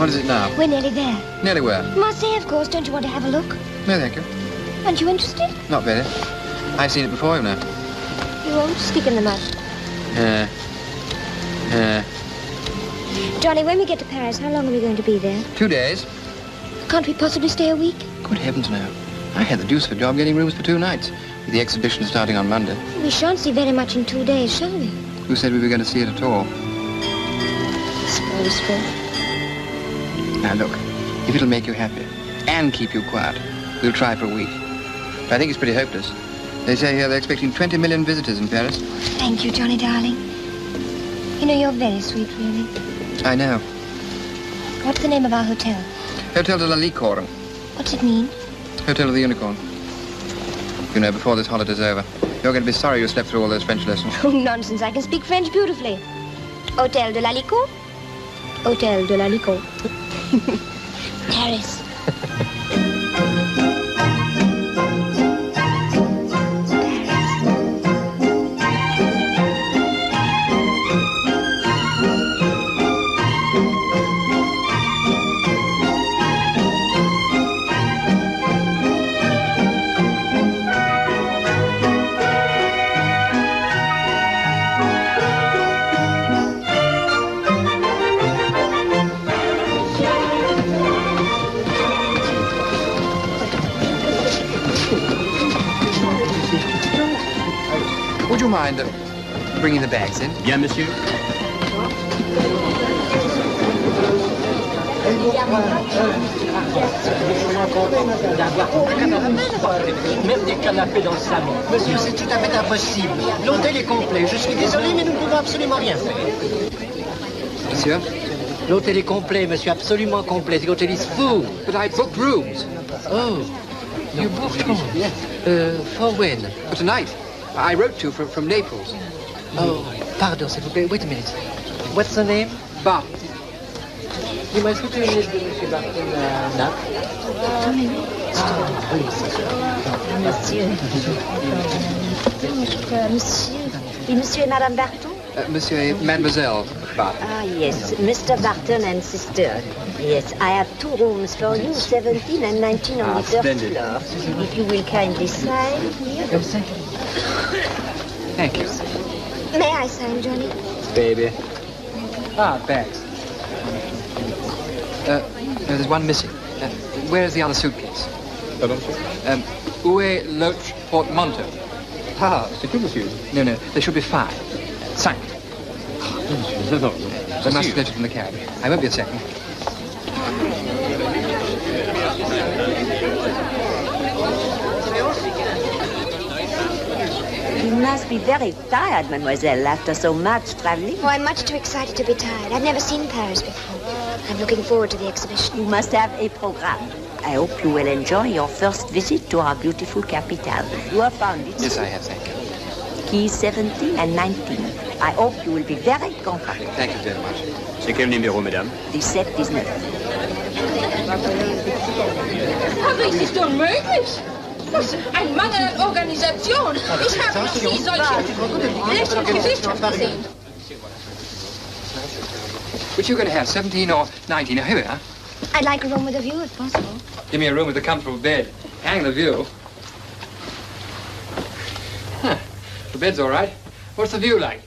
What is it now? We're nearly there. Nearly where? Marseille, of course. Don't you want to have a look? No, thank you. Aren't you interested? Not very. I've seen it before, you know. You won't stick in the mud. Johnny, when we get to Paris, how long are we going to be there? 2 days. Can't we possibly stay a week? Good heavens, no. I had the deuce of a job getting rooms for 2 nights, with the exhibition starting on Monday. We shan't see very much in 2 days, shall we? Who said we were going to see it at all? Suppose so. Now, look, if it'll make you happy and keep you quiet, we'll try for a week. But I think it's pretty hopeless. They say here they're expecting 20 million visitors in Paris. Thank you, Johnny, darling. You know, you're very sweet, really. I know. What's the name of our hotel? Hotel de la Licorne. What's it mean? Hotel of the Unicorn. You know, before this holiday's over, you're going to be sorry you slept through all those French lessons. Oh, nonsense. I can speak French beautifully. Hotel de la Licorne? Hotel de la Licorne. Paris. Would you mind bringing the bags in? Bien, monsieur. Même des canapés dans le salon. Monsieur, c'est tout à fait impossible. L'hôtel est complet. Je suis désolé, mais nous ne pouvons absolument rien faire. Monsieur? L'hôtel est complet, monsieur, absolument complet. The hotel is full. But I booked rooms. Oh, you booked rooms? Yes. For when? For tonight. I wrote to you from Naples. Oh, pardon, s'il vous plaît. Wait a minute. What's the name? Bah. Dis-moi, est-ce que tu es une liste de monsieur Barton là? Ah, oui, c'est ça. Monsieur. Monsieur. Et monsieur et Madame Barton? Monsieur et Mademoiselle Barton. Ah, yes. Mr. Barton and sister. Yes, I have 2 rooms for you, 17 and 19 on the first splendid. floor. If you will kindly sign here. Thank you. May I sign, Johnny? Baby. Ah, bags. No, there's one missing. Where's the other suitcase? Pardon, monsieur? Où est l'autre portmanteau? Ah, c'est tout, monsieur. No, there should be 5. 5. Non, non. I must get it from the cab. I won't be a second. You must be very tired, mademoiselle, after so much traveling. Oh, I'm much too excited to be tired. I've never seen Paris before. I'm looking forward to the exhibition. You must have a programme. I hope you will enjoy your first visit to our beautiful capital. You have found it? Yes, I have, thank you. Keys 17 and 19. I hope you will be very comfortable. Thank you very much. C'est quel numéro, mesdames? 17-19. Aber es ist unmöglich. Ein Mangel an Organisation. Ich habe noch nie solche Gesichter gesehen. Which are you going to have, 17 or 19? Now, here we are. I'd like a room with a view, if possible. Give me a room with a comfortable bed. Hang the view. Huh. The bed's all right. What's the view like?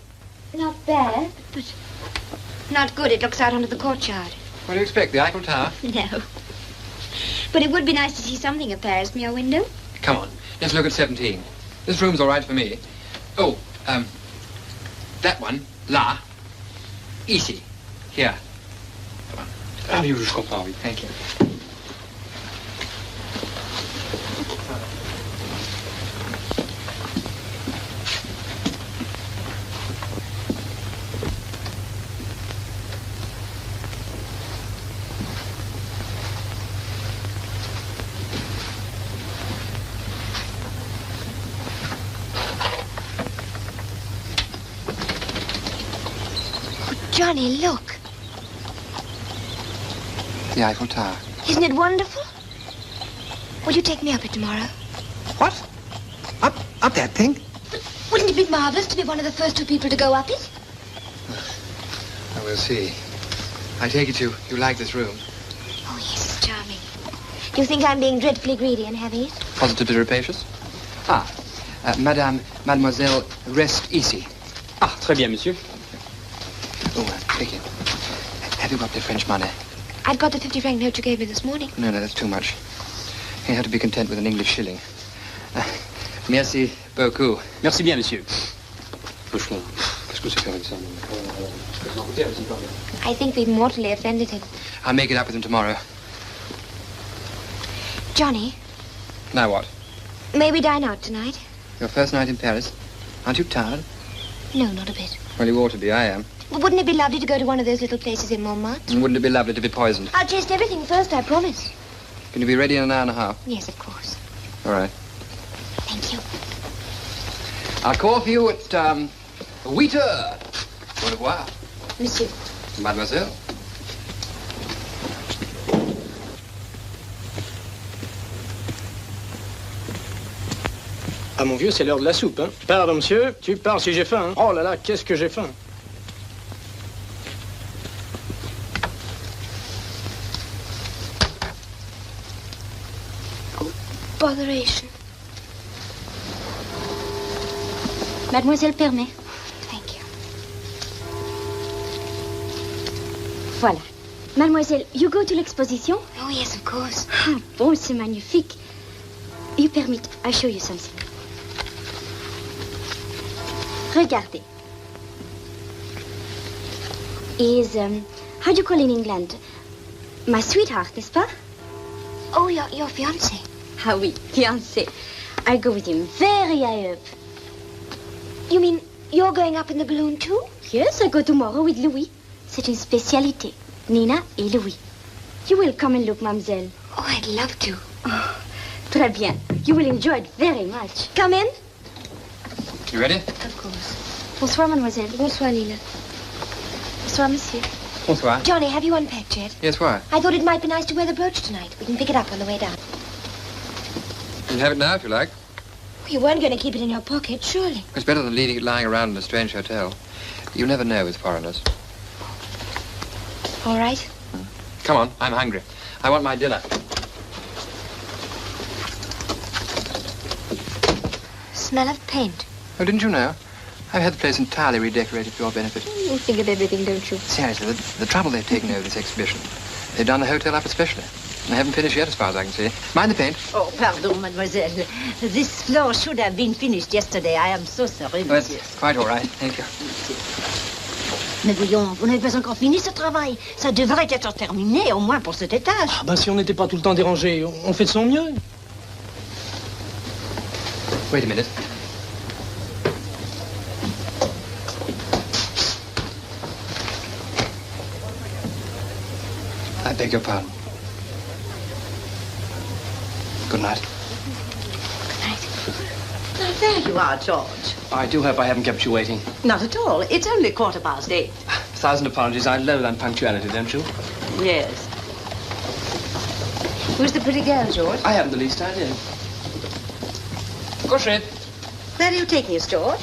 Not bad, but not good. It looks out onto the courtyard. What do you expect, the Eiffel Tower? No. But it would be nice to see something of Paris from your window. Come on, let's look at 17. This room's all right for me. Oh, that one, là, ici, here. Come on. Ah oui, je comprends, oui. Thank you. Johnny, look. The Eiffel Tower. Isn't it wonderful? Will you take me up it tomorrow? What? Up that thing? But wouldn't it be marvelous to be one of the first 2 people to go up it? We'll see. I take it you like this room. Oh, yes, it's charming. Do you think I'm being dreadfully greedy in having it? Positively rapacious? Mademoiselle, reste ici. Ah, très bien, monsieur. Oh, Vicky. Have you got the French money? I've got the 50-franc note you gave me this morning. No, that's too much. You have to be content with an English shilling. Merci beaucoup. Merci bien, monsieur. Cochon. Qu'est-ce que c'est faire avec ça? I think we've mortally offended him. I'll make it up with him tomorrow. Johnny, Now what? may we dine out tonight? Your first night in Paris? Aren't you tired? No, not a bit. Well, you ought to be. I am. But wouldn't it be lovely to go to one of those little places in Montmartre? And wouldn't it be lovely to be poisoned? I'll taste everything first, I promise. Can you be ready in an hour and a half? Yes, of course. All right. Thank you. I'll call for you at, 8 heures. Au revoir. Monsieur. Mademoiselle. Ah, mon vieux, c'est l'heure de la soupe, hein. Pardon, monsieur, tu parles si j'ai faim, hein. Oh là là, qu'est-ce que j'ai faim. Botheration. Mademoiselle permet. Thank you. Voilà. Mademoiselle, you go to l'exposition? Oh, yes, of course. Ah, bon, c'est magnifique. You permit, I show you something. Regardez. Is, how do you call in England? My sweetheart, n'est-ce pas? Oh, your fiancé. Ah oui, fiancé. I go with him very high up. You mean you're going up in the balloon too? Yes, I go tomorrow with Louis. C'est une spécialité. Nina et Louis. You will come and look, mademoiselle. Oh, I'd love to. Oh, très bien. You will enjoy it very much. Come in. You ready? Of course. Bonsoir, mademoiselle. Bonsoir, Nina. Bonsoir, monsieur. Bonsoir. Johnny, have you unpacked yet? Yes, why? I thought it might be nice to wear the brooch tonight. We can pick it up on the way down. You can have it now if you like. You weren't going to keep it in your pocket, surely. It's better than leaving it lying around in a strange hotel. You never know with foreigners. All right. Come on, I'm hungry. I want my dinner. Smell of paint. Oh, didn't you know? I've had the place entirely redecorated for your benefit. You think of everything, don't you? Seriously, the trouble they've taken over this exhibition. They've done the hotel up especially. They haven't finished yet, as far as I can see. Mind the paint. Oh, pardon, mademoiselle. This floor should have been finished yesterday. I am so sorry, Oh, monsieur. it's quite all right. Thank you. Mais voyons, vous n'avez pas encore fini ce travail. Ça devrait être terminé, au moins pour cet étage. Ah, ben si on n'était pas tout le temps dérangé, on fait de son mieux. Wait a minute. I beg your pardon. Good night. Now, there you are, George. I do hope I haven't kept you waiting. Not at all. It's only 8:15. 1,000 apologies. I loathe unpunctuality, don't you? Yes. Who's the pretty girl, George? I haven't the least idea. Cochette. Where are you taking us, George?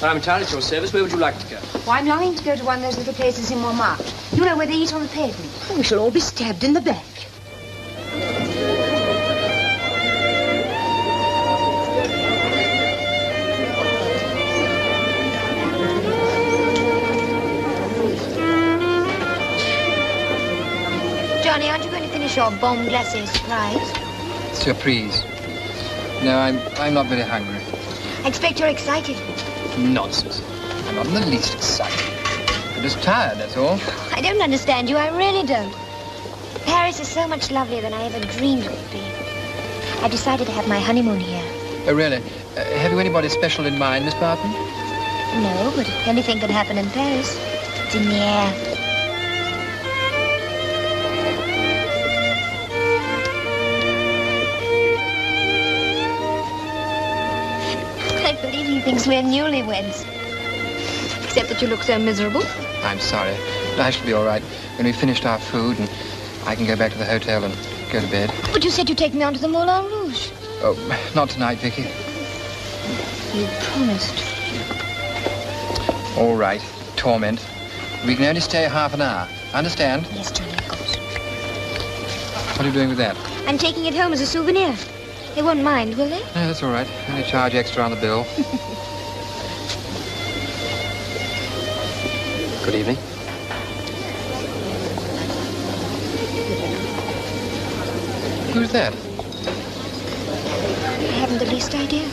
I'm entirely at your service. Where would you like to go? Well, I'm longing to go to one of those little places in Montmartre. You know, where they eat on the pavement. We shall all be stabbed in the back. Johnny, aren't you going to finish your bombe glacée surprise? Surprise. No, I'm not very hungry. I expect you're excited. Nonsense. I'm not in the least excited. I'm just tired, that's all. I don't understand you. I really don't. Paris is so much lovelier than I ever dreamed it would be. I decided to have my honeymoon here. Oh, really? Have you anybody special in mind, Miss Barton? No, but anything can happen in Paris. It's in the air. I believe he thinks we're newlyweds. Except that you look so miserable. I'm sorry. I shall be all right when we've finished our food and I can go back to the hotel and go to bed. But you said you'd take me on to the Moulin Rouge. Oh, not tonight, Vicky. You promised. All right. Torment. We can only stay half an hour. I understand. Yes, Johnny, of course. What are you doing with that? I'm taking it home as a souvenir. They won't mind, will they? No, that's all right. Only charge extra on the bill. Good evening. Who's that? I haven't the least idea.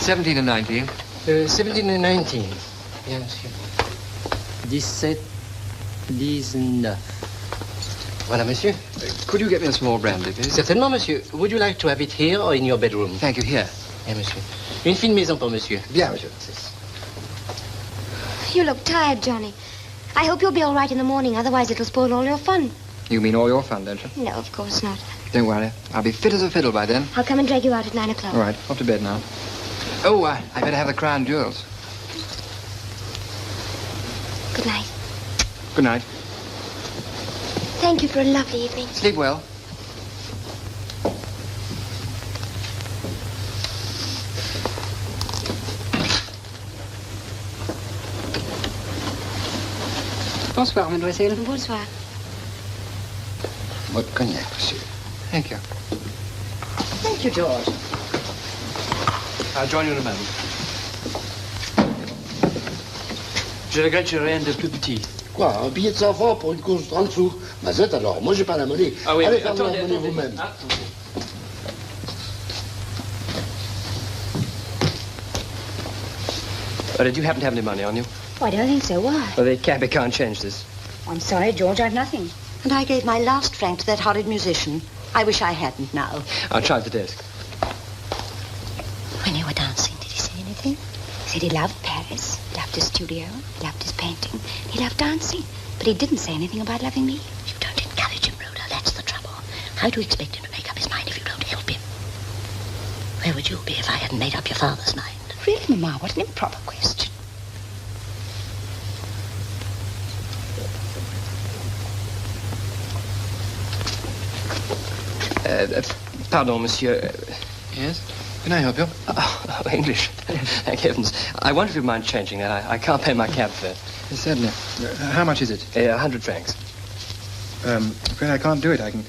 $17 and $19. 17 and 19. Bien, monsieur. 17, 19. Voilà, monsieur. Could you get me a small brandy, please? Certainement, monsieur. Would you like to have it here or in your bedroom? Thank you. Here. Bien, monsieur. Une fine maison pour monsieur. Bien, monsieur. You look tired, Johnny. I hope you'll be all right in the morning, otherwise it'll spoil all your fun. You mean all your fun, don't you? No, of course not. Don't worry. I'll be fit as a fiddle by then. I'll come and drag you out at 9 o'clock. All right. Off to bed now. Oh, I better have the crown jewels. Good night. Good night. Thank you for a lovely evening. Sleep well. Bonsoir, mademoiselle. Bonsoir. Votre cognac, monsieur. Thank you. Thank you, George. I'll join you in a moment. Je regrette, j'ai rien de plus petit. Quoi, un billet de 100 francs pour une course de 30 sous? Bah zut alors, moi j'ai pas la monnaie. Ah oui, allez mais faire de la attendez, monnaie attendez. vous-même. Attendez. Did you happen to have any money on you? Oh, I don't think so. Why? Well, the cabby can't change this. I'm sorry, George, I've nothing. And I gave my last franc to that horrid musician. I wish I hadn't now. I'll try the desk. When you were dancing, did he say anything? He said he loved Paris, loved his studio, loved his painting. He loved dancing. But he didn't say anything about loving me. You don't encourage him, Rhoda. That's the trouble. How do you expect him to make up his mind if you don't help him? Where would you be if I hadn't made up your father's mind? Really, Mamma, what an improper question. Pardon, monsieur. Yes? Can I help you? Oh, English. Thank heavens. I wonder if you mind changing that. I can't pay my cab fare. Yes, certainly. How much is it? 100 francs. Afraid I can't do it. I can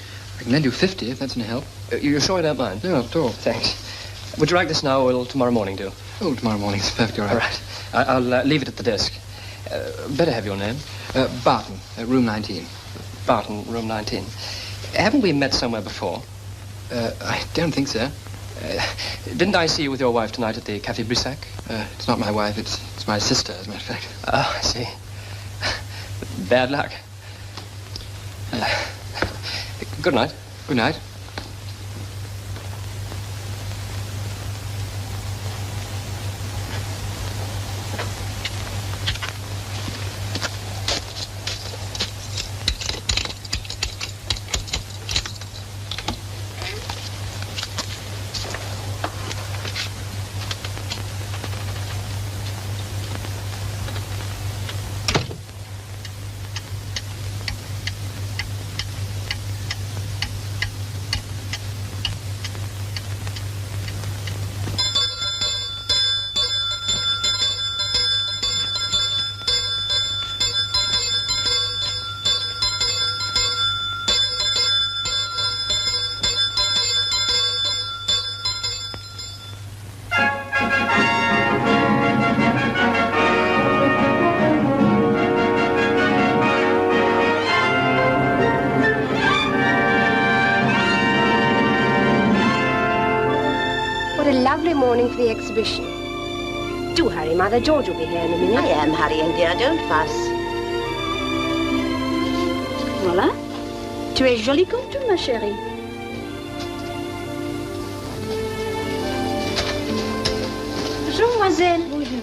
lend you 50 if that's any help. You're sure you don't mind? No, not at all. Thanks. Would you like this now or will tomorrow morning do? Oh, tomorrow morning's perfectly all All right. right. I'll leave it at the desk. Better have your name. Barton, room 19. Barton, room 19. Haven't we met somewhere before? I don't think so. Didn't I see you with your wife tonight at the Café Brissac? It's not my wife, it's my sister, as a matter of fact. Oh, I see. Bad luck. Good night. Good night. lovely morning for the exhibition. Do hurry, Mother. George will be here in a minute. I am hurrying, dear. Don't fuss. Voilà. Tu es jolie comme tout, ma chérie. Bonjour, mademoiselle. Bonjour.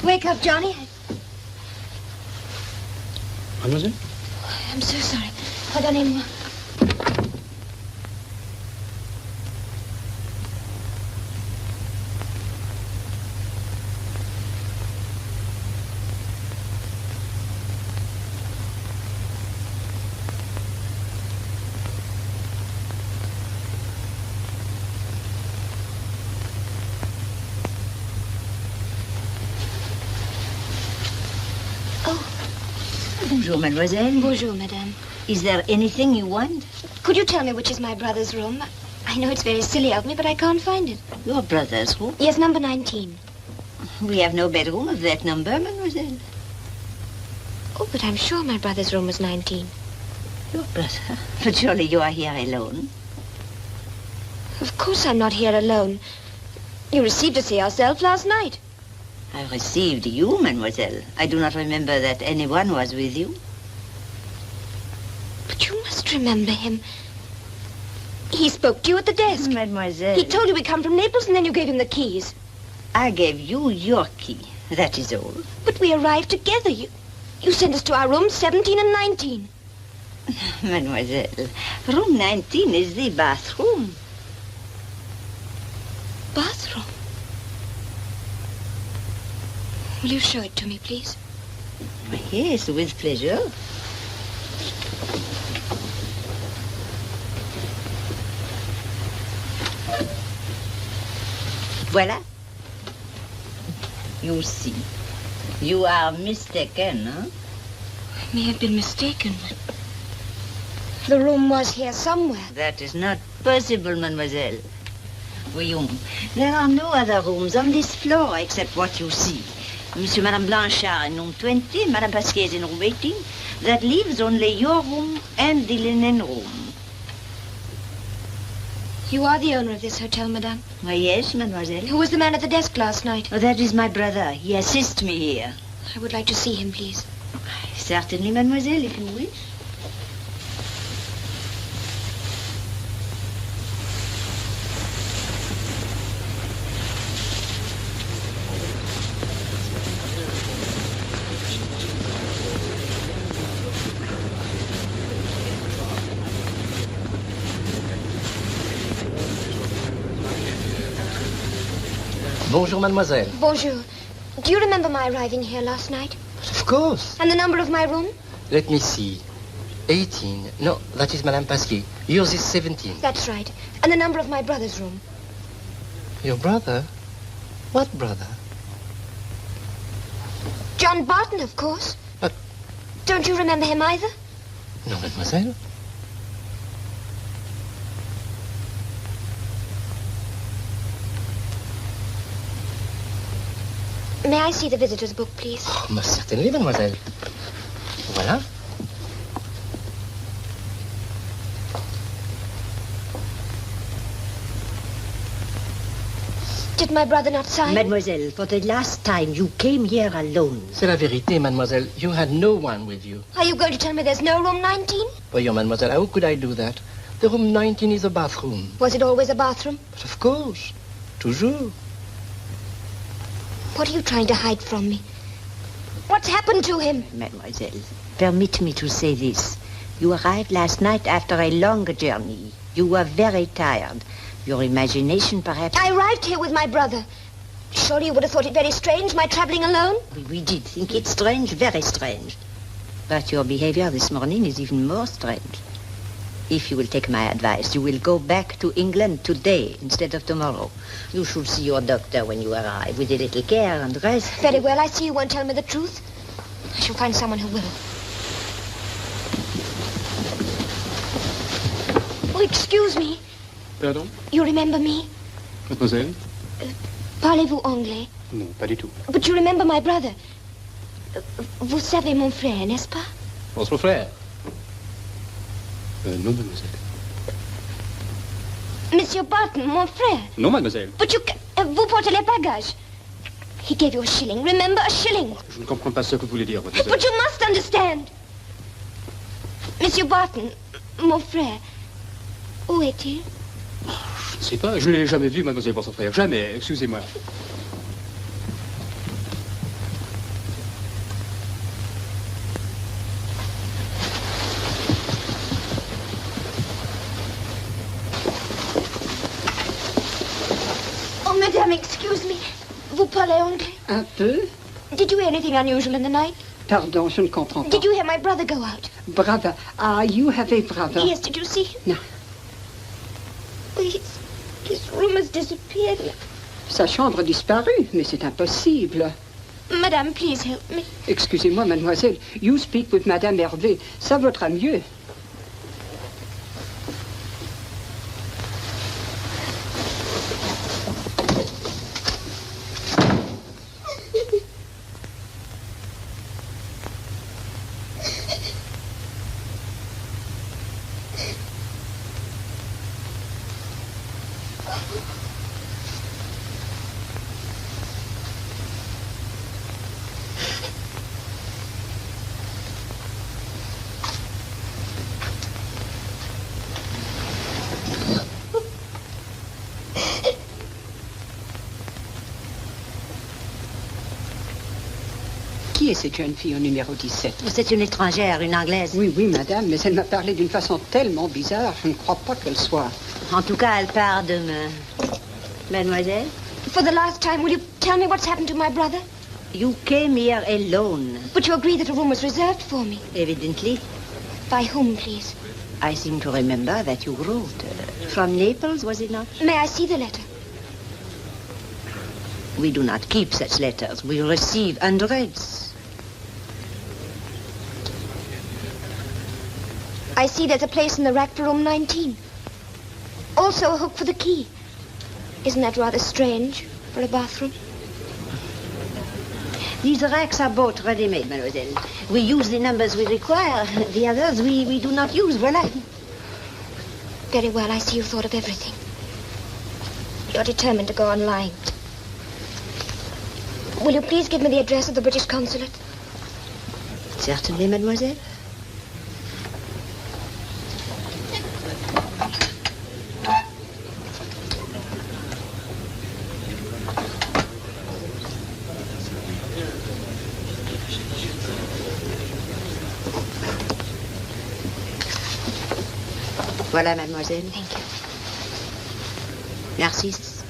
Wake up, Johnny. Mademoiselle? I'm so sorry. Pardonnez-moi. Bonjour, mademoiselle. Bonjour, madame. Is there anything you want? Could you tell me which is my brother's room? I know it's very silly of me, but I can't find it. Your brother's room? Yes, number 19. We have no bedroom of that number, mademoiselle. Oh, but I'm sure my brother's room was 19. Your brother? But surely you are here alone. Of course I'm not here alone. You received us here yourself last night. I received you, mademoiselle. I do not remember that anyone was with you. But you must remember him. He spoke to you at the desk. Mademoiselle. He told you we come from Naples, and then you gave him the keys. I gave you your key. That is all. But we arrived together. You sent us to our rooms 17 and 19. Mademoiselle, room 19 is the bathroom. Bathroom? Will you show it to me, please? Yes, with pleasure. Voilà. You see. You are mistaken, huh? I may have been mistaken. The room was here somewhere. That is not possible, mademoiselle. Voyons, there are no other rooms on this floor except what you see. Monsieur and Madame Blanchard in room 20, Madame Pasquier is in room 18. That leaves only your room and the linen room. You are the owner of this hotel, madame? Why, yes, mademoiselle. Who was the man at the desk last night? Oh, that is my brother. He assists me here. I would like to see him, please. Certainly, mademoiselle, if you wish. Bonjour, mademoiselle. Bonjour. Do you remember my arriving here last night? But of course. And the number of my room? Let me see. 18. No, that is Madame Pasquier. Yours is 17. That's right. And the number of my brother's room? Your brother? What brother? John Barton, of course. But... Don't you remember him either? No, mademoiselle. May I see the visitor's book, please? Oh, most certainly, mademoiselle. Voilà. Did my brother not sign? Mademoiselle, for the last time, you came here alone. C'est la vérité, mademoiselle. You had no one with you. Are you going to tell me there's no room 19? Voyons, mademoiselle, how could I do that? The room 19 is a bathroom. Was it always a bathroom? But of course. Toujours. What are you trying to hide from me? What's happened to him? Mademoiselle, permit me to say this. You arrived last night after a long journey. You were very tired. Your imagination, perhaps... I arrived here with my brother. Surely you would have thought it very strange, my traveling alone? We did think it strange, very strange. But your behavior this morning is even more strange. If you will take my advice, you will go back to England today instead of tomorrow. You should see your doctor when you arrive with a little care and rest. Very well, I see you won't tell me the truth. I shall find someone who will. Oh, excuse me. Pardon? You remember me? Mademoiselle? Parlez-vous anglais? Non, pas du tout. But you remember my brother. Vous savez mon frère, n'est-ce pas? Votre frère? Non, mademoiselle. Monsieur Barton, mon frère. Non, mademoiselle. But you... vous portez les bagages. He gave you a shilling. Remember, a shilling. Je ne comprends pas ce que vous voulez dire, mademoiselle. But you must understand. Monsieur Barton, mon frère, où est-il? Je ne sais pas, je ne l'ai jamais vu, mademoiselle, votre frère. Jamais, excusez-moi. Oh, madame, excuse me. Vous parlez anglais? Un peu. Did you hear anything unusual in the night? Pardon, je ne comprends pas. Did you hear my brother go out? Brother. Ah, you have a brother. Yes, did you see him? No. Oh, his room has disappeared. Sa chambre a disparu, mais c'est impossible. Madame, please help me. Excusez-moi, mademoiselle. You speak with Madame Hervé. Ça vaudra mieux. Qui est cette jeune fille au numéro 17? C'est une étrangère, une anglaise. Oui, oui, madame, mais elle m'a parlé d'une façon tellement bizarre, je ne crois pas qu'elle soit... En tout cas, elle part demain. Mademoiselle? For the last time, will you tell me what's happened to my brother? You came here alone. But you agree that a room was reserved for me. Evidently. By whom, please? I seem to remember that you wrote. From Naples, was it not? May I see the letter? We do not keep such letters. We receive hundreds. I see there's a place in the rack for room 19. Also a hook for the key. Isn't that rather strange for a bathroom? These racks are both ready-made, mademoiselle. We use the numbers we require. The others we do not use. Voilà. Very well, I see you thought of everything. You're determined to go on lying. Will you please give me the address of the British consulate? Certainly, mademoiselle. Voilà, mademoiselle. Thank you. Narcisse.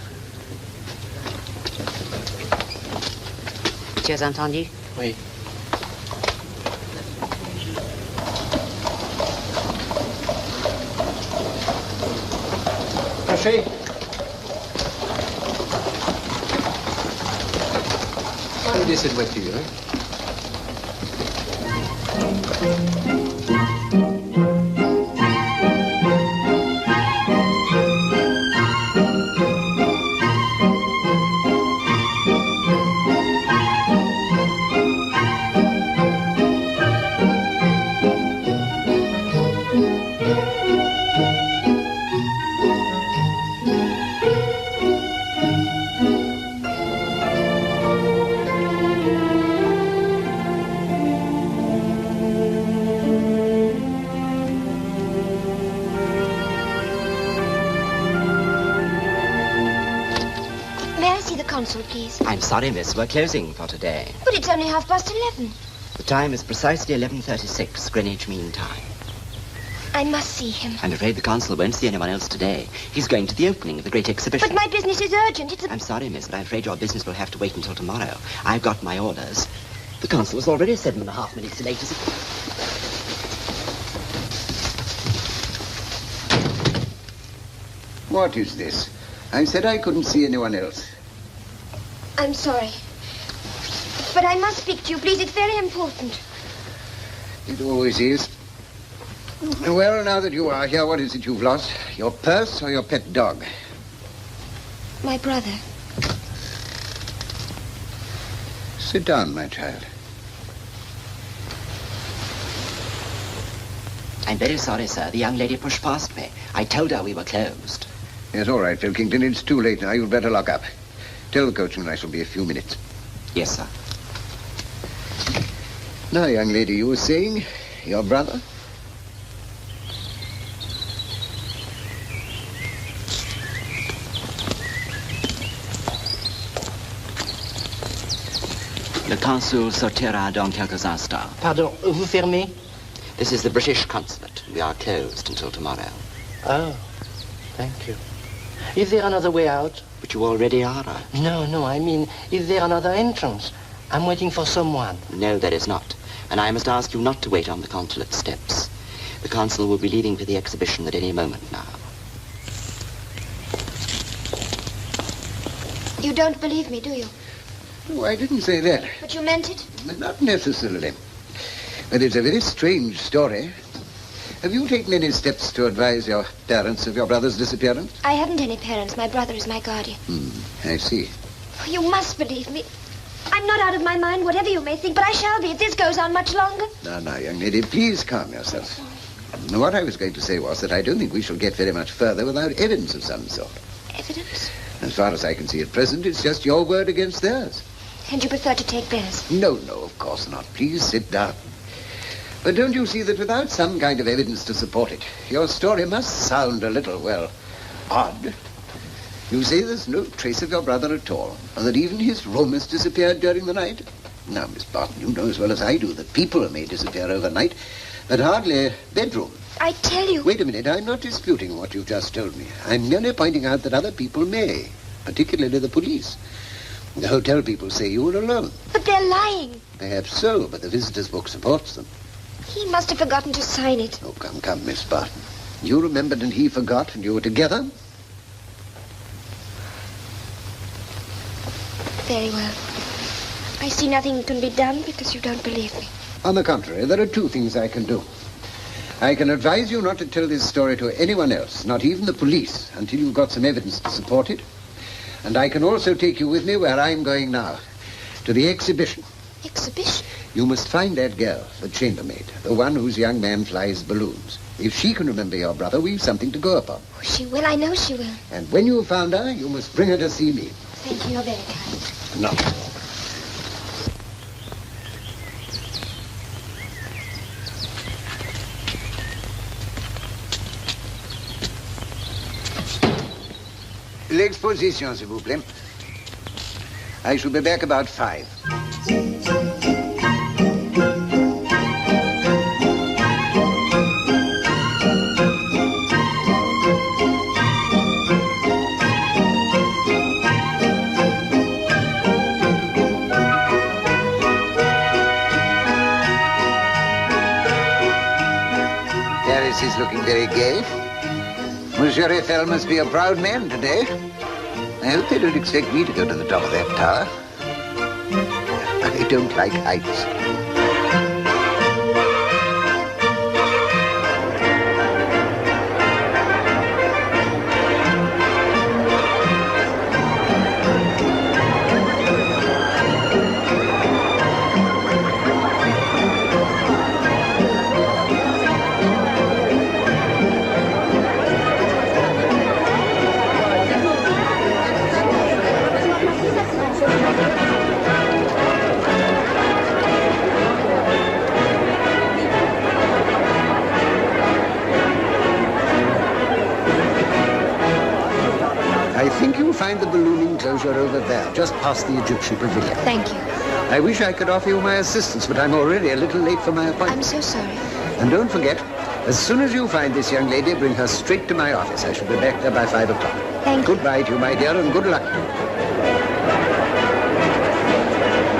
Tu as entendu? Oui. Café. Regardez cette voiture, hein. Please. I'm sorry, miss. We're closing for today. But it's only 11:30. The time is precisely 11:36, Greenwich Mean Time. I must see him. I'm afraid the consul won't see anyone else today. He's going to the opening of the great exhibition. But my business is urgent. I'm sorry, miss, but I'm afraid your business will have to wait until tomorrow. I've got my orders. The consul was already 7.5 minutes late. What is this? I said I couldn't see anyone else. I'm sorry. But I must speak to you, please. It's very important. It always is. Well, now that you are here, what is it you've lost? Your purse or your pet dog? My brother. Sit down, my child. I'm very sorry, sir. The young lady pushed past me. I told her we were closed. Yes, all right, Pilkington. It's too late now. You'd better lock up. Tell the coachman I shall be a few minutes. Yes, sir. Now, young lady, you were saying your brother? Le consul sortira dans quelques instants. Pardon, vous fermez? This is the British consulate. We are closed until tomorrow. Oh, thank you. Is there another way out? But you already are. No, I mean, is there another entrance? I'm waiting for someone. No, there is not. And I must ask you not to wait on the consulate steps. The consul will be leaving for the exhibition at any moment now. You don't believe me, do you? Oh, I didn't say that. But you meant it? Not necessarily. But it's a very strange story. Have you taken any steps to advise your parents of your brother's disappearance? I haven't any parents. My brother is my guardian. I see. You must believe me. I'm not out of my mind, whatever you may think, but I shall be if this goes on much longer. Now, young lady, please calm yourself. What I was going to say was that I don't think we shall get very much further without evidence of some sort. Evidence? As far as I can see at present, it's just your word against theirs. And you prefer to take theirs? No, of course not. Please sit down. But don't you see that without some kind of evidence to support it, your story must sound a little, well, odd. You say there's no trace of your brother at all, and that even his room has disappeared during the night? Now, Miss Barton, you know as well as I do that people may disappear overnight, but hardly a bedroom. I tell you... Wait a minute, I'm not disputing what you've just told me. I'm merely pointing out that other people may, particularly the police. The hotel people say you were alone. But they're lying. Perhaps so, but the visitor's book supports them. He must have forgotten to sign it. Oh, come, Miss Barton. You remembered and he forgot, and you were together? Very well. I see nothing can be done because you don't believe me. On the contrary, there are two things I can do. I can advise you not to tell this story to anyone else, not even the police, until you've got some evidence to support it. And I can also take you with me where I'm going now, to the exhibition. Exhibition? You must find that girl, the chambermaid, the one whose young man flies balloons. If she can remember your brother, we've something to go upon. Oh, she will. I know she will. And when you've found her, you must bring her to see me. Thank you. You're very kind. No. L'exposition, s'il vous plaît. I shall be back about 5. Paris is looking very gay. Monsieur Eiffel must be a proud man today. I hope they don't expect me to go to the top of that tower. I don't like heights. I think you'll find the balloon enclosure over there, just past the Egyptian pavilion. Thank you. I wish I could offer you my assistance, but I'm already a little late for my appointment. I'm so sorry. And don't forget, as soon as you find this young lady, bring her straight to my office. I shall be back there by 5 o'clock. Thank you. Goodbye to you, my dear, and good luck to you.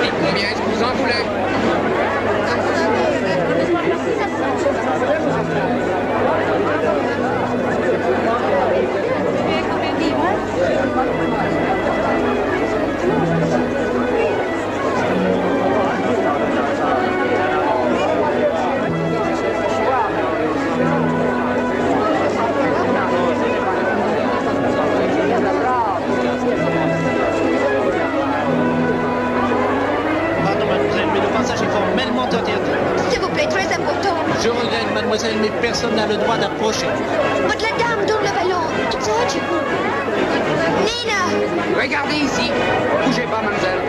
Et combien est-ce que vous en voulez? mademoiselle, mais personne n'a le droit d'approcher. But la dame don't le ballon. It's urgent. Nina! Regardez ici. Bougez pas, mademoiselle.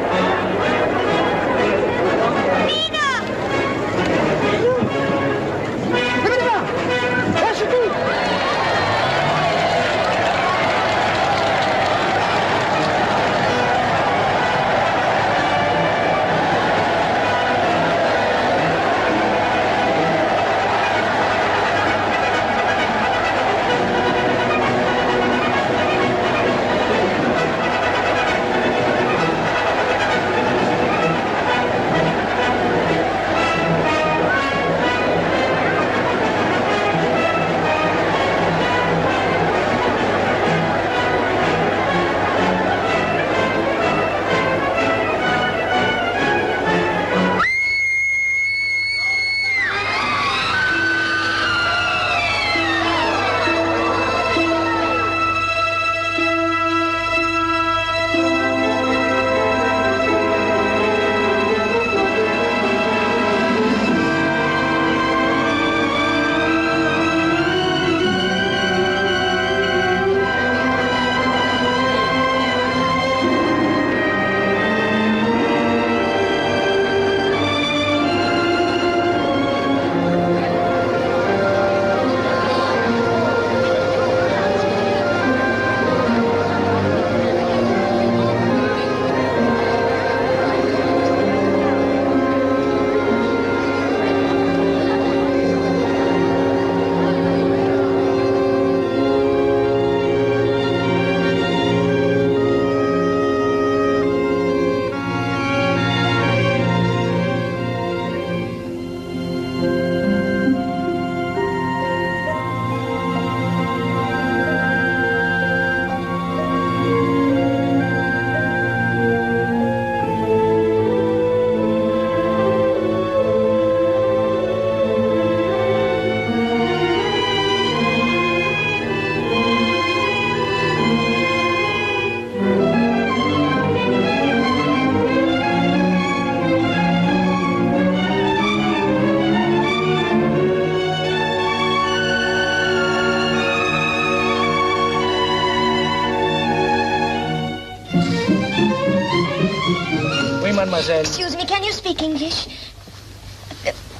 mademoiselle. Excuse me, can you speak English?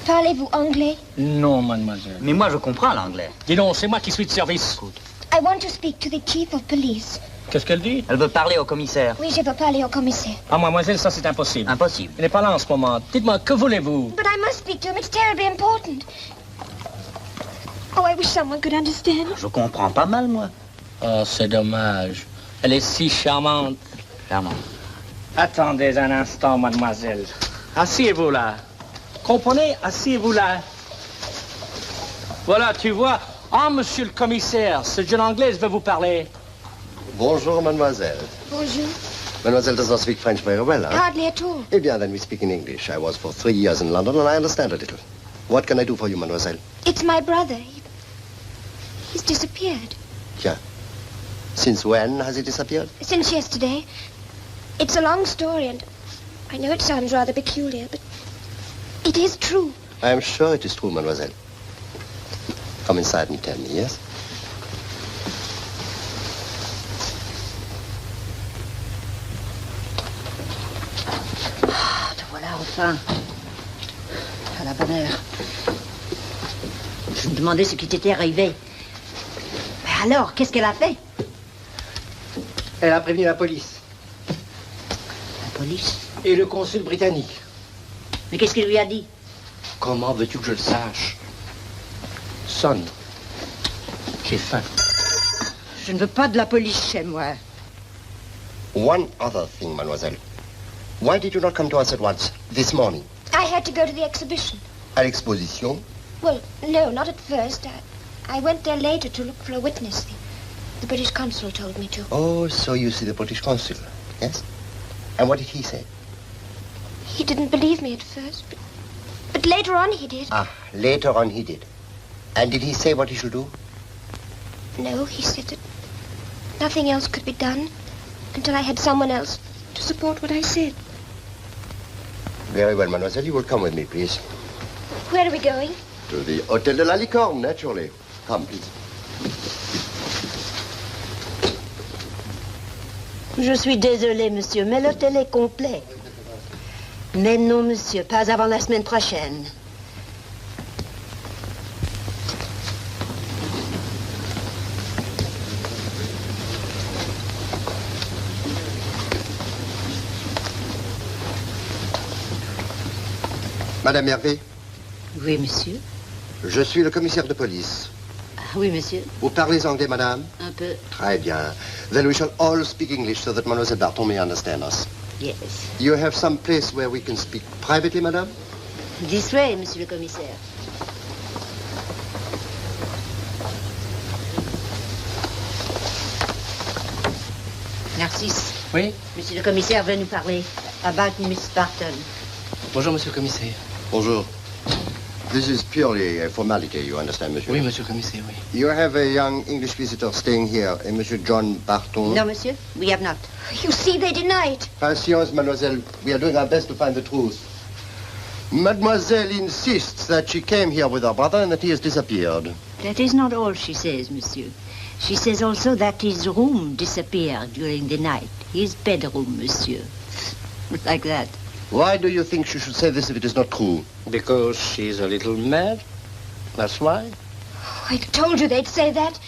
Parlez-vous anglais? Non, mademoiselle. Mais moi, je comprends l'anglais. Dis donc, c'est moi qui suis de service. I want to speak to the chief of police. Qu'est-ce qu'elle dit? Elle veut parler au commissaire. Oui, je veux parler au commissaire. Ah, mademoiselle, ça c'est impossible. Impossible. Il n'est pas là en ce moment. Dites-moi, que voulez-vous? But I must speak to him. It's terribly important. Oh, I wish someone could understand. Je comprends pas mal, moi. Oh, c'est dommage. Elle est si charmante. Charmante. Attendez un instant, mademoiselle. Asseyez-vous là. Comprenez? Asseyez-vous là. Voilà, tu vois. Ah, monsieur le commissaire, cette jeune anglaise veut vous parler. Bonjour, mademoiselle. Bonjour. Mademoiselle does not speak French very well, huh? Hardly at all. Eh bien, then we speak in English. I was for 3 years in London and I understand a little. What can I do for you, mademoiselle? It's my brother. He's disappeared. Tiens. Since when has he disappeared? Since yesterday. It's a long story, and I know it sounds rather peculiar, but it is true. I am sure it is true, mademoiselle. Come inside and tell me, yes? Ah, te voilà enfin. À la bonne heure. Je me demandais ce qui t'était arrivé. Mais alors, qu'est-ce qu'elle a fait? Elle a prévenu la police. La police? Et le consul britannique. Mais qu'est-ce qu'il lui a dit? Comment veux-tu que je le sache? Sonne. J'ai faim. Je ne veux pas de la police chez moi. One other thing, mademoiselle. Why did you not come to us at once this morning? I had to go to the exhibition. À l'exposition? Well, no, not at first. I went there later to look for a witness. The British consul told me to. Oh, so you see the British consul, yes? And what did he say? He didn't believe me at first, but later on he did. Ah, later on he did. And did he say what he should do? No, he said that nothing else could be done until I had someone else to support what I said. Very well, mademoiselle. You will come with me, please. Where are we going? To the Hôtel de la Licorne, naturally. Come, please. Je suis désolée, monsieur, mais l'hôtel est complet. Mais non, monsieur, pas avant la semaine prochaine. Madame Hervé, Oui, monsieur. je suis le commissaire de police. Ah, oui, monsieur. Vous parlez anglais, madame? Un peu. Très bien. Then we shall all speak English so that Mademoiselle Barton may understand us. Yes. You have some place where we can speak privately, madame? This way, monsieur le commissaire. Narcisse. Oui? Monsieur le commissaire veut nous parler about Miss Barton. Bonjour, monsieur le commissaire. Bonjour. This is purely a formality, you understand, monsieur? Oui, monsieur le commissaire, oui. You have a young English visitor staying here, a Monsieur John Barton. No, monsieur, we have not. You see, they deny it. Patience, mademoiselle. We are doing our best to find the truth. Mademoiselle insists that she came here with her brother and that he has disappeared. That is not all she says, monsieur. She says also that his room disappeared during the night. His bedroom, monsieur. Like that. Why do you think she should say this if it is not true? Because she's a little mad. That's why. Oh, I told you they'd say that.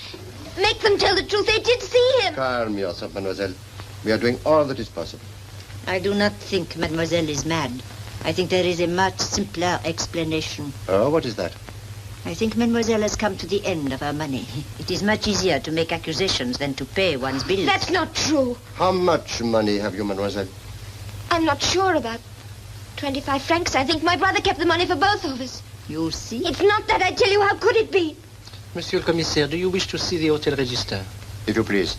Make them tell the truth. They did see him. Calm yourself, mademoiselle. We are doing all that is possible. I do not think mademoiselle is mad. I think there is a much simpler explanation. Oh, what is that? I think mademoiselle has come to the end of her money. It is much easier to make accusations than to pay one's bills. That's not true. How much money have you, mademoiselle? I'm not sure about 25 francs. I think my brother kept the money for both of us. You see? It's not that, I tell you. How could it be? Monsieur le commissaire, do you wish to see the Hotel Register? If you please.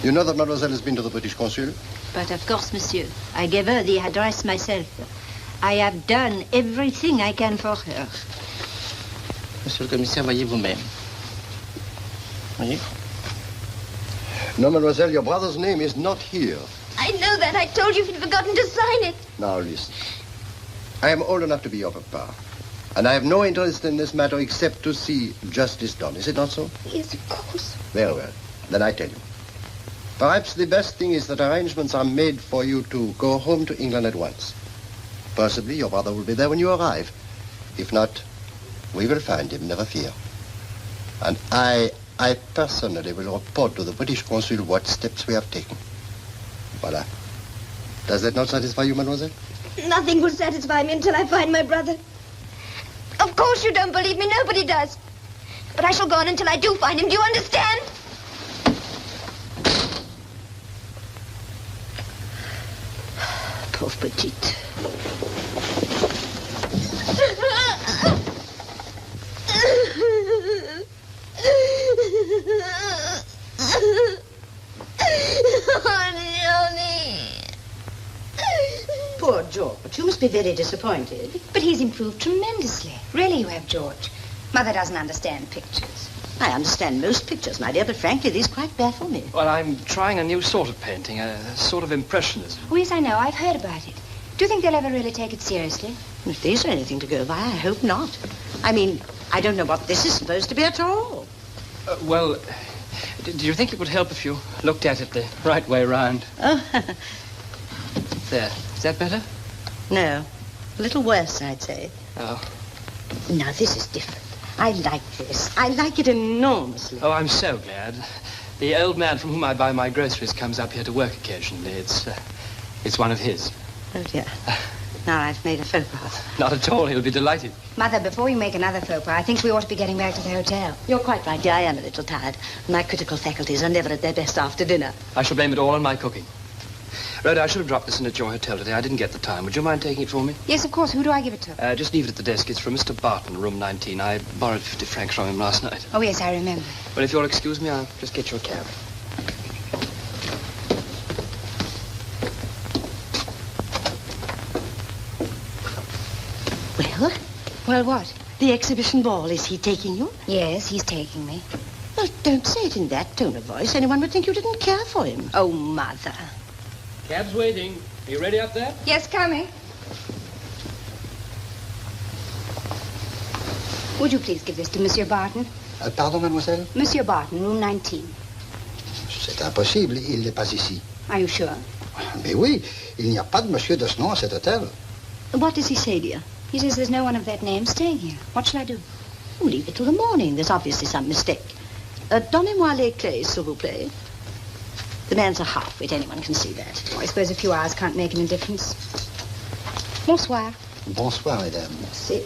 You know that mademoiselle has been to the British consul? But of course, monsieur. I gave her the address myself. I have done everything I can for her. Monsieur le commissaire, voyez vous-même. Voyez? No, mademoiselle, your brother's name is not here. I know that. I told you if you'd forgotten to sign it. Now, listen. I am old enough to be your papa. And I have no interest in this matter except to see justice done. Is it not so? Yes, of course. Very well. Then I tell you. Perhaps the best thing is that arrangements are made for you to go home to England at once. Possibly your brother will be there when you arrive. If not, we will find him, never fear. And I personally will report to the British consul what steps we have taken. Voilà. Does that not satisfy you, mademoiselle? Nothing will satisfy me until I find my brother. Of course you don't believe me. Nobody does. But I shall go on until I do find him. Do you understand? Pauvre petite. Poor George. You must be very disappointed. But he's improved tremendously. Really you have, George. Mother doesn't understand pictures. I understand most pictures, my dear, but frankly, these quite baffle me. Well, I'm trying a new sort of painting, a sort of impressionism. Oh, yes, I know. I've heard about it. Do you think they'll ever really take it seriously? If these are anything to go by, I hope not. I mean, I don't know what this is supposed to be at all. Well, do you think it would help if you looked at it the right way round? Oh, There. Is that better? no. A little worse, I'd say. Oh. Now, this is different. I like this. I like it enormously. Oh, I'm so glad. The old man from whom I buy my groceries comes up here to work occasionally. It's one of his. Oh, dear. Now I've made a faux pas. Not at all. He'll be delighted. Mother, before we make another faux pas, I think we ought to be getting back to the hotel. You're quite right, dear. I am a little tired. My critical faculties are never at their best after dinner. I shall blame it all on my cooking. Rhoda, I should have dropped this in at your hotel today. I didn't get the time. Would you mind taking it for me? Yes, of course. Who do I give it to? Just leave it at the desk. It's from Mr. Barton, room 19. I borrowed 50 francs from him last night. Oh, yes, I remember. Well, if you'll excuse me, I'll just get you a cab. Well? Well, what? The exhibition ball. Is he taking you? Yes, he's taking me. Well, don't say it in that tone of voice. Anyone would think you didn't care for him. Oh, Mother. Cab's waiting. Are you ready up there? Yes, coming. Would you please give this to Monsieur Barton? Pardon, mademoiselle? Monsieur Barton, room 19. C'est impossible, il n'est pas ici. Are you sure? Mais oui, il n'y a pas de monsieur de ce nom à cet hôtel. What does he say, dear? He says there's no one of that name staying here. What shall I do? Oh, leave it till the morning. There's obviously some mistake. Donnez-moi les clés, s'il vous plaît. The man's a half-wit. Anyone can see that. Oh, I suppose a few hours can't make any difference. Bonsoir. Bonsoir, mesdames. Merci.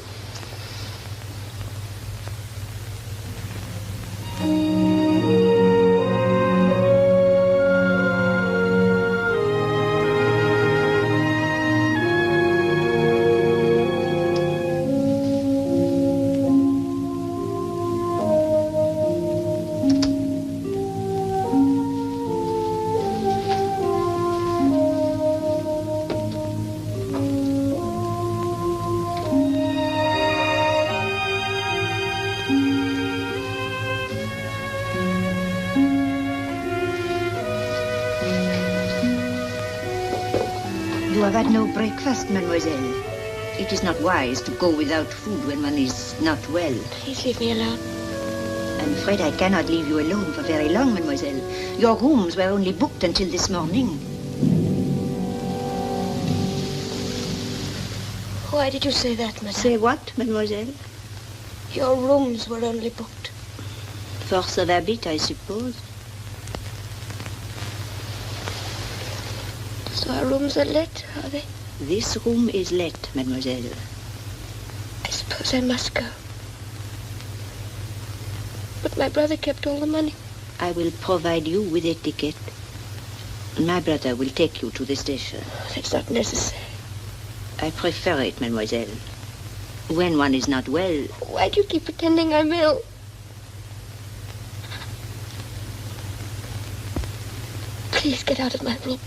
You have had no breakfast, mademoiselle. It is not wise to go without food when one is not well. Please leave me alone. I'm afraid I cannot leave you alone for very long, mademoiselle. Your rooms were only booked until this morning. Why did you say that, madame? Say what, mademoiselle? Your rooms were only booked. Force of habit, I suppose. So our rooms are let, are they? This room is let, mademoiselle. I suppose I must go. But my brother kept all the money. I will provide you with a ticket. My brother will take you to the station. That's not necessary. I prefer it, mademoiselle. When one is not well... Why do you keep pretending I'm ill? Please get out of my room.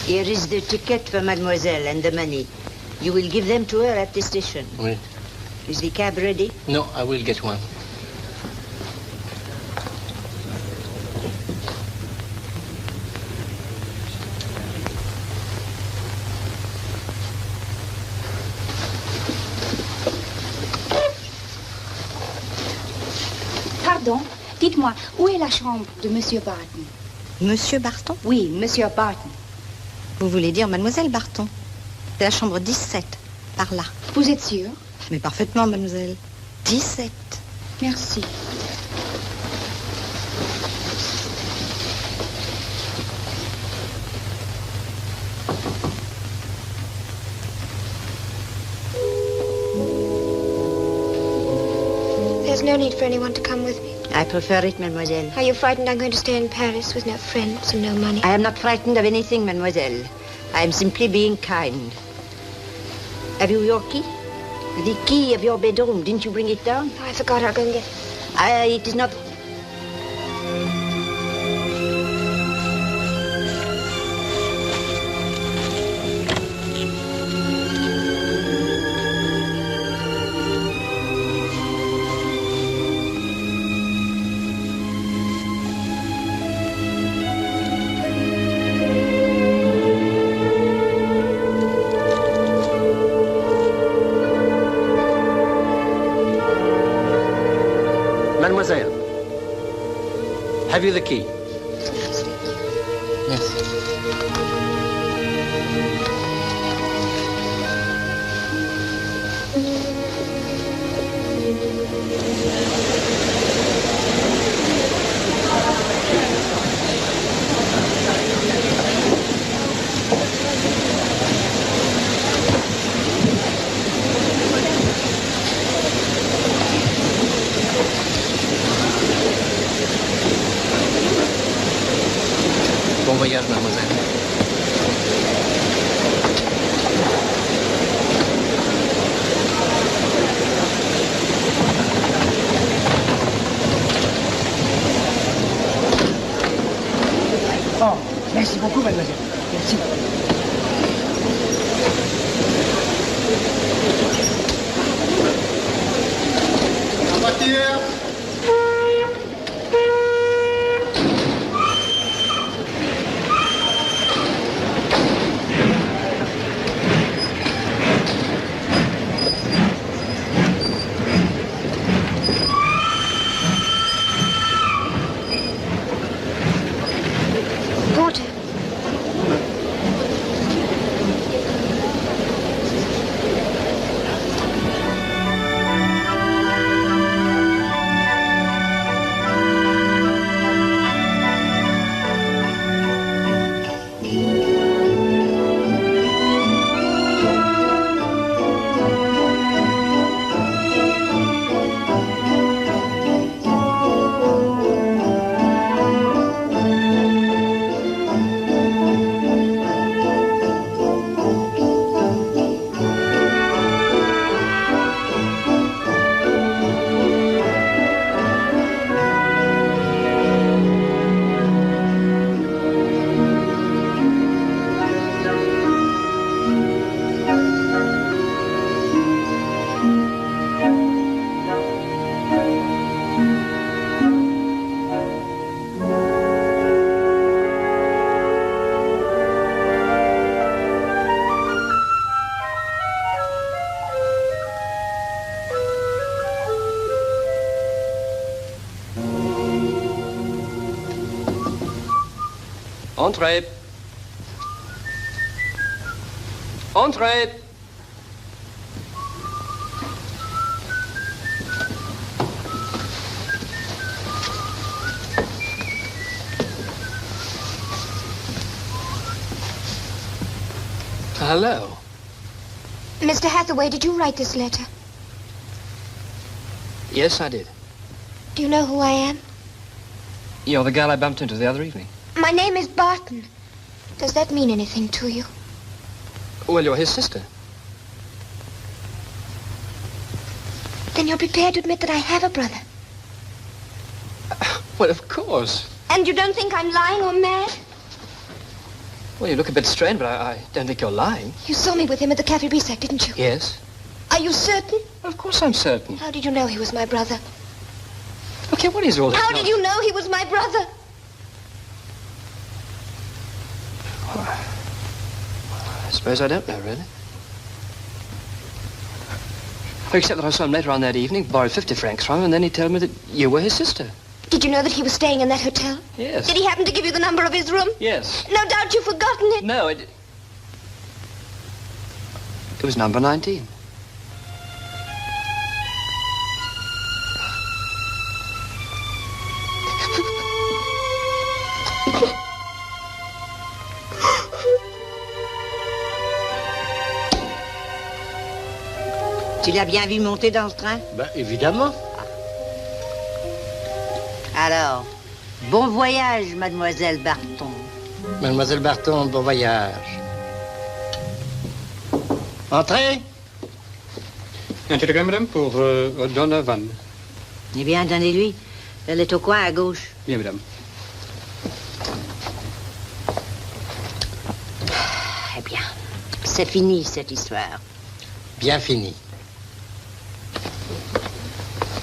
Here is the ticket for mademoiselle and the money. You will give them to her at the station. Oui. Is the cab ready? No, I will get one. Pardon, dites-moi, où est la chambre de Monsieur Barton? Monsieur Barton? Oui, Monsieur Barton. Vous voulez dire mademoiselle Barton? C'est la chambre 17, par là. Vous êtes sûre? Mais parfaitement, mademoiselle. 17. Merci. There's no need for anyone to come with me. I prefer it, mademoiselle. Are you frightened I'm going to stay in Paris with no friends and no money? I am not frightened of anything, mademoiselle. I am simply being kind. Have you your key? The key of your bedroom. Didn't you bring it down? Oh, I forgot. I'll go and get it. It is not... Mademoiselle, have you the key? Yes. Bon voyage, mademoiselle. Oh, merci beaucoup, mademoiselle. Merci. En voiture. Entrez. Entrez. Hello. Mr. Hathaway, did you write this letter? Yes, I did. Do you know who I am? You're the girl I bumped into the other evening. My name is Barton. Does that mean anything to you? Well, you're his sister. Then you're prepared to admit that I have a brother. Well, of course. And you don't think I'm lying or mad? Well, you look a bit strained, but I don't think you're lying. You saw me with him at the Café Brisac, didn't you? Yes. Are you certain? Of course I'm certain. How did you know he was my brother? Okay, what is all this? How did you know he was my brother? I suppose I don't know, really. Except that I saw him later on that evening, borrowed 50 francs from him, and then he told me that you were his sister. Did you know that he was staying in that hotel? Yes. Did he happen to give you the number of his room? Yes. No doubt you've forgotten it. No, it was number 19. Tu l'as bien vu monter dans le train? Ben, évidemment. Alors, bon voyage, mademoiselle Barton. Mademoiselle Barton, bon voyage. Entrez. Un télégramme, madame, pour Donovan. Eh bien, donnez-lui. Elle est au coin à gauche. Bien, madame. Eh bien, c'est fini, cette histoire. Bien fini.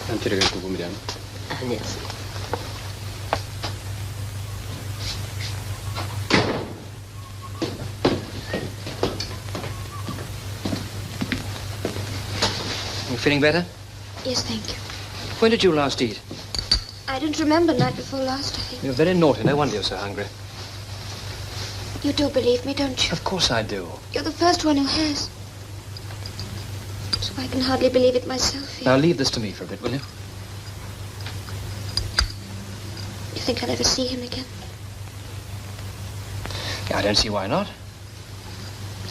Un télégramme pour vous, madame. Ah, merci. You feeling better? Yes, thank you. When did you last eat? I don't remember night before last, I think. You're very naughty. No wonder you're so hungry. You do believe me, don't you? Of course I do. You're the first one who has. So I can hardly believe it myself. Now leave this to me for a bit, will you? You think I'll ever see him again? I don't see why not.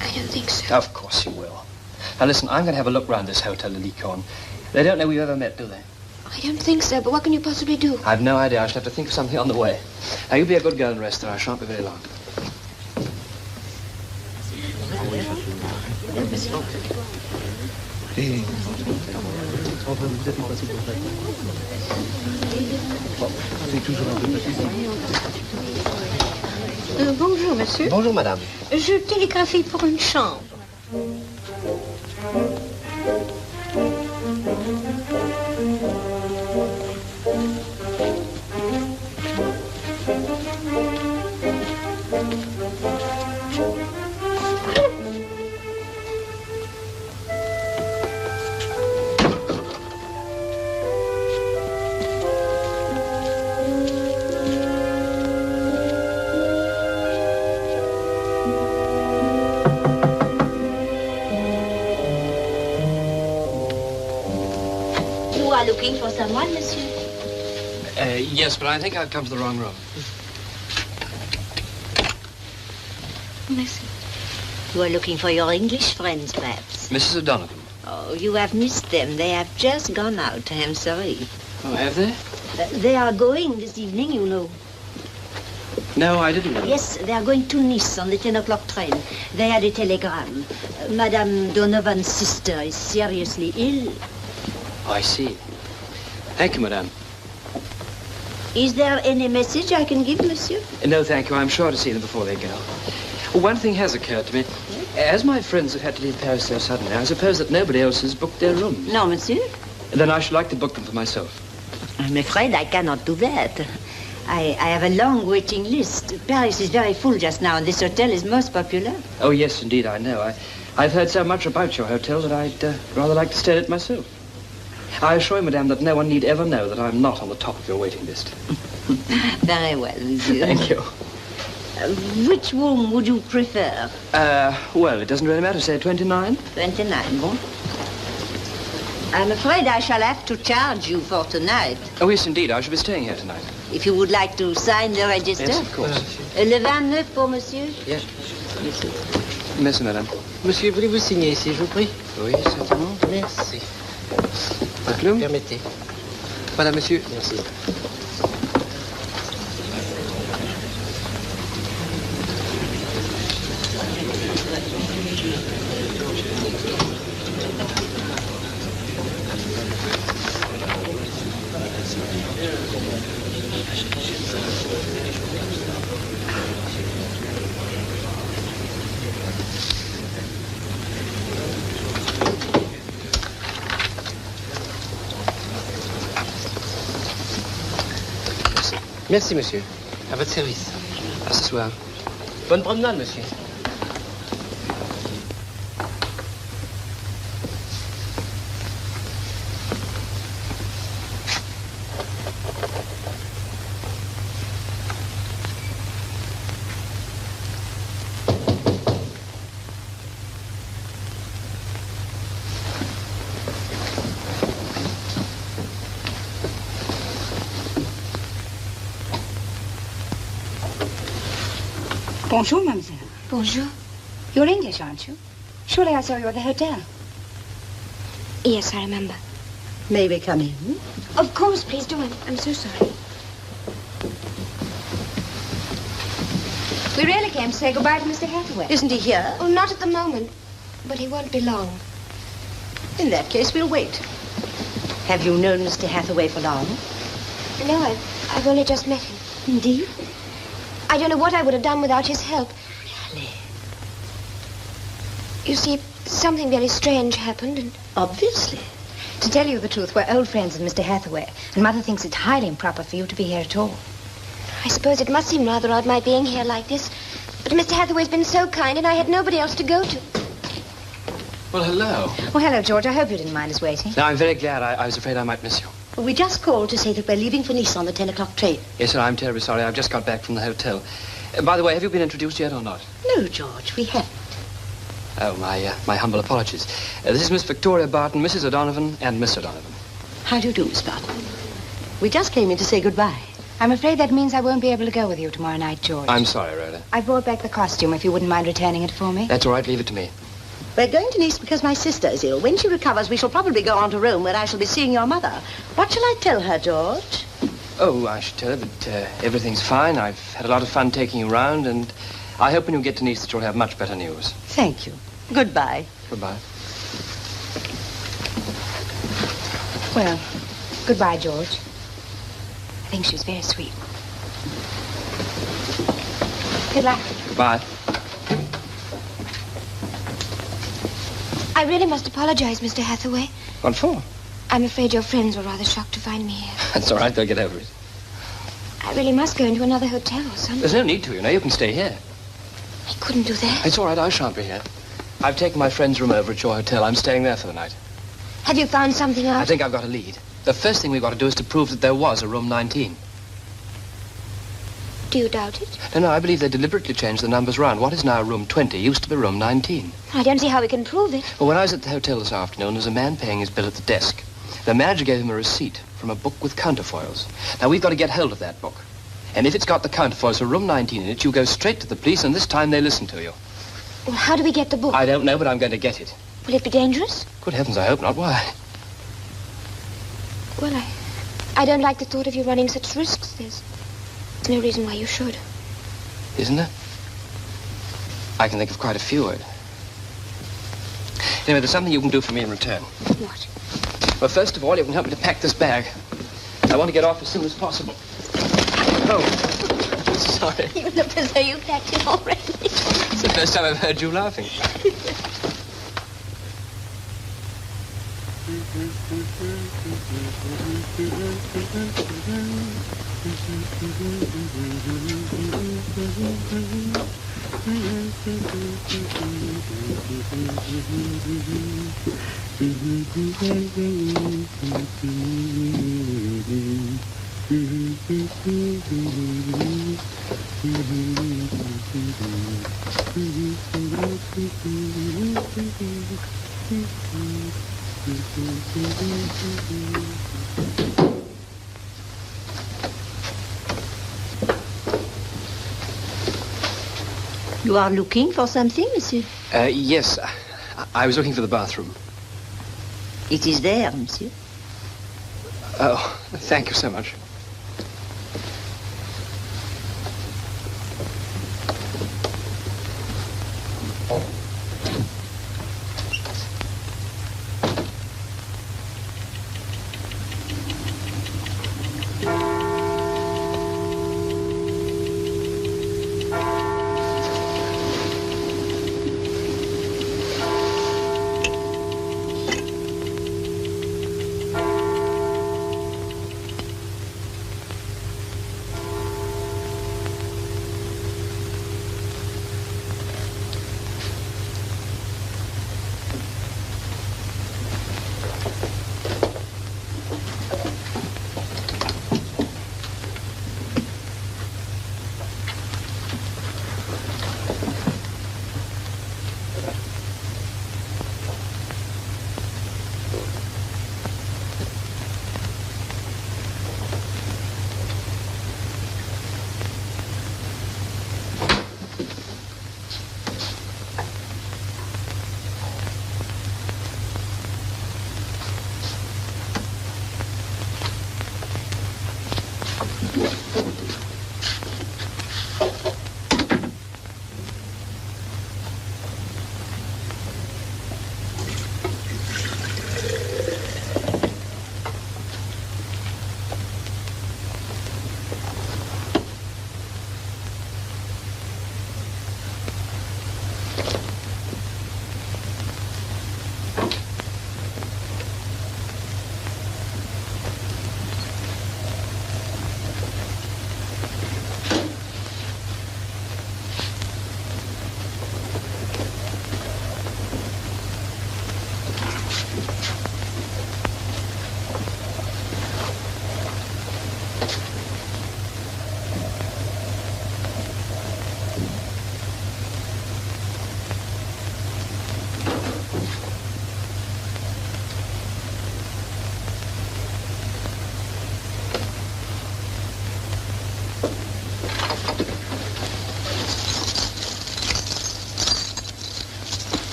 I don't think so. Of course you will. Now listen, I'm going to have a look round this hotel in Licorne. They don't know we've ever met, do they? I don't think so, but what can you possibly do? I've no idea. I shall have to think of something on the way. Now you be a good girl and rest there. I shan't be very long. Bonjour, monsieur. Bonjour, madame. Je télégraphie pour une chambre. Looking for someone, monsieur? Yes, but I think I've come to the wrong room. Merci. You are looking for your English friends, perhaps? Mrs. O'Donovan. Oh, you have missed them. They have just gone out. I am sorry. Oh, have they? They are going this evening, you know. No, I didn't know. Yes, they are going to Nice on the 10 o'clock train. They had a telegram. Madame Donovan's sister is seriously ill. Oh, I see. Thank you, madame. Is there any message I can give, monsieur? No, thank you. I'm sure to see them before they go. Well, one thing has occurred to me. As my friends have had to leave Paris so suddenly, I suppose that nobody else has booked their rooms. No, monsieur. Then I should like to book them for myself. I'm afraid I cannot do that. I have a long waiting list. Paris is very full just now, and this hotel is most popular. Oh, yes, indeed, I know. I've heard so much about your hotel that I'd rather like to stay at it myself. I assure you, madame, that no one need ever know that I'm not on the top of your waiting list. Very well, monsieur. Thank you. Which room would you prefer? Well, it doesn't really matter. Say 29. 29, bon. I'm afraid I shall have to charge you for tonight. Oh, yes, indeed. I shall be staying here tonight. If you would like to sign the register. Yes, of course. Le 29 pour monsieur? Yes. Merci, madame. Monsieur, voulez-vous signer ici, je vous prie? Oui, certainement. Merci. Permettez. Voilà, monsieur. Merci. Merci, monsieur. À votre service. À ce soir. Bonne promenade, monsieur. Bonjour, mademoiselle. Bonjour. You're English, aren't you? Surely I saw you at the hotel. Yes, I remember. May we come in? Of course, please do. I'm so sorry. We really came to say goodbye to Mr. Hathaway. Isn't he here? Oh, not at the moment. But he won't be long. In that case, we'll wait. Have you known Mr. Hathaway for long? No, I've only just met him. Indeed? I don't know what I would have done without his help. Really? You see, something very strange happened, and... Obviously. To tell you the truth, we're old friends with Mr. Hathaway, and Mother thinks it's highly improper for you to be here at all. I suppose it must seem rather odd my being here like this. But Mr. Hathaway's been so kind, and I had nobody else to go to. Well, hello. Well, hello, George. I hope you didn't mind us waiting. No, I'm very glad. I was afraid I might miss you. Well, we just called to say that we're leaving for Nice on the 10 o'clock train. Yes, sir, I'm terribly sorry. I've just got back from the hotel. By the way, have you been introduced yet or not? No, George, we haven't. Oh, my humble apologies. This is Miss Victoria Barton, Mrs. O'Donovan, and Miss O'Donovan. How do you do, Miss Barton? We just came in to say goodbye. I'm afraid that means I won't be able to go with you tomorrow night, George. I'm sorry, Rhoda. I brought back the costume, if you wouldn't mind returning it for me. That's all right. Leave it to me. We're going to Nice because my sister is ill. When she recovers, we shall probably go on to Rome, where I shall be seeing your mother. What shall I tell her, George? Oh, I should tell her that everything's fine. I've had a lot of fun taking you around, and I hope when you get to Nice that you'll have much better news. Thank you. Goodbye. Goodbye. Well, goodbye, George. I think she was very sweet. Good luck. Goodbye. I really must apologize, Mr. Hathaway. What for? I'm afraid your friends were rather shocked to find me here. That's all right. They'll get over it. I really must go into another hotel or something. There's no need to, you know. You can stay here. I couldn't do that. It's all right. I shan't be here. I've taken my friend's room over at your hotel. I'm staying there for the night. Have you found something out? I think I've got a lead. The first thing we've got to do is to prove that there was a room 19. Do you doubt it? No, I believe they deliberately changed the numbers round. What is now room 20 used to be room 19. I don't see how we can prove it. Well, when I was at the hotel this afternoon, there was a man paying his bill at the desk. The manager gave him a receipt from a book with counterfoils. Now, we've got to get hold of that book. And if it's got the counterfoils for room 19 in it, you go straight to the police, and this time they listen to you. Well, how do we get the book? I don't know, but I'm going to get it. Will it be dangerous? Good heavens, I hope not. Why? Well, I don't like the thought of you running such risks. There's no reason why you should. Isn't there? I can think of quite a few. Anyway, there's something you can do for me in return. What? Well, first of all, you can help me to pack this bag. I want to get off as soon as possible. Oh, sorry. You look as though you packed it already. It's the first time I've heard you laughing. You are looking for something, monsieur? Yes. I was looking for the bathroom. It is there, monsieur. Oh, thank you so much.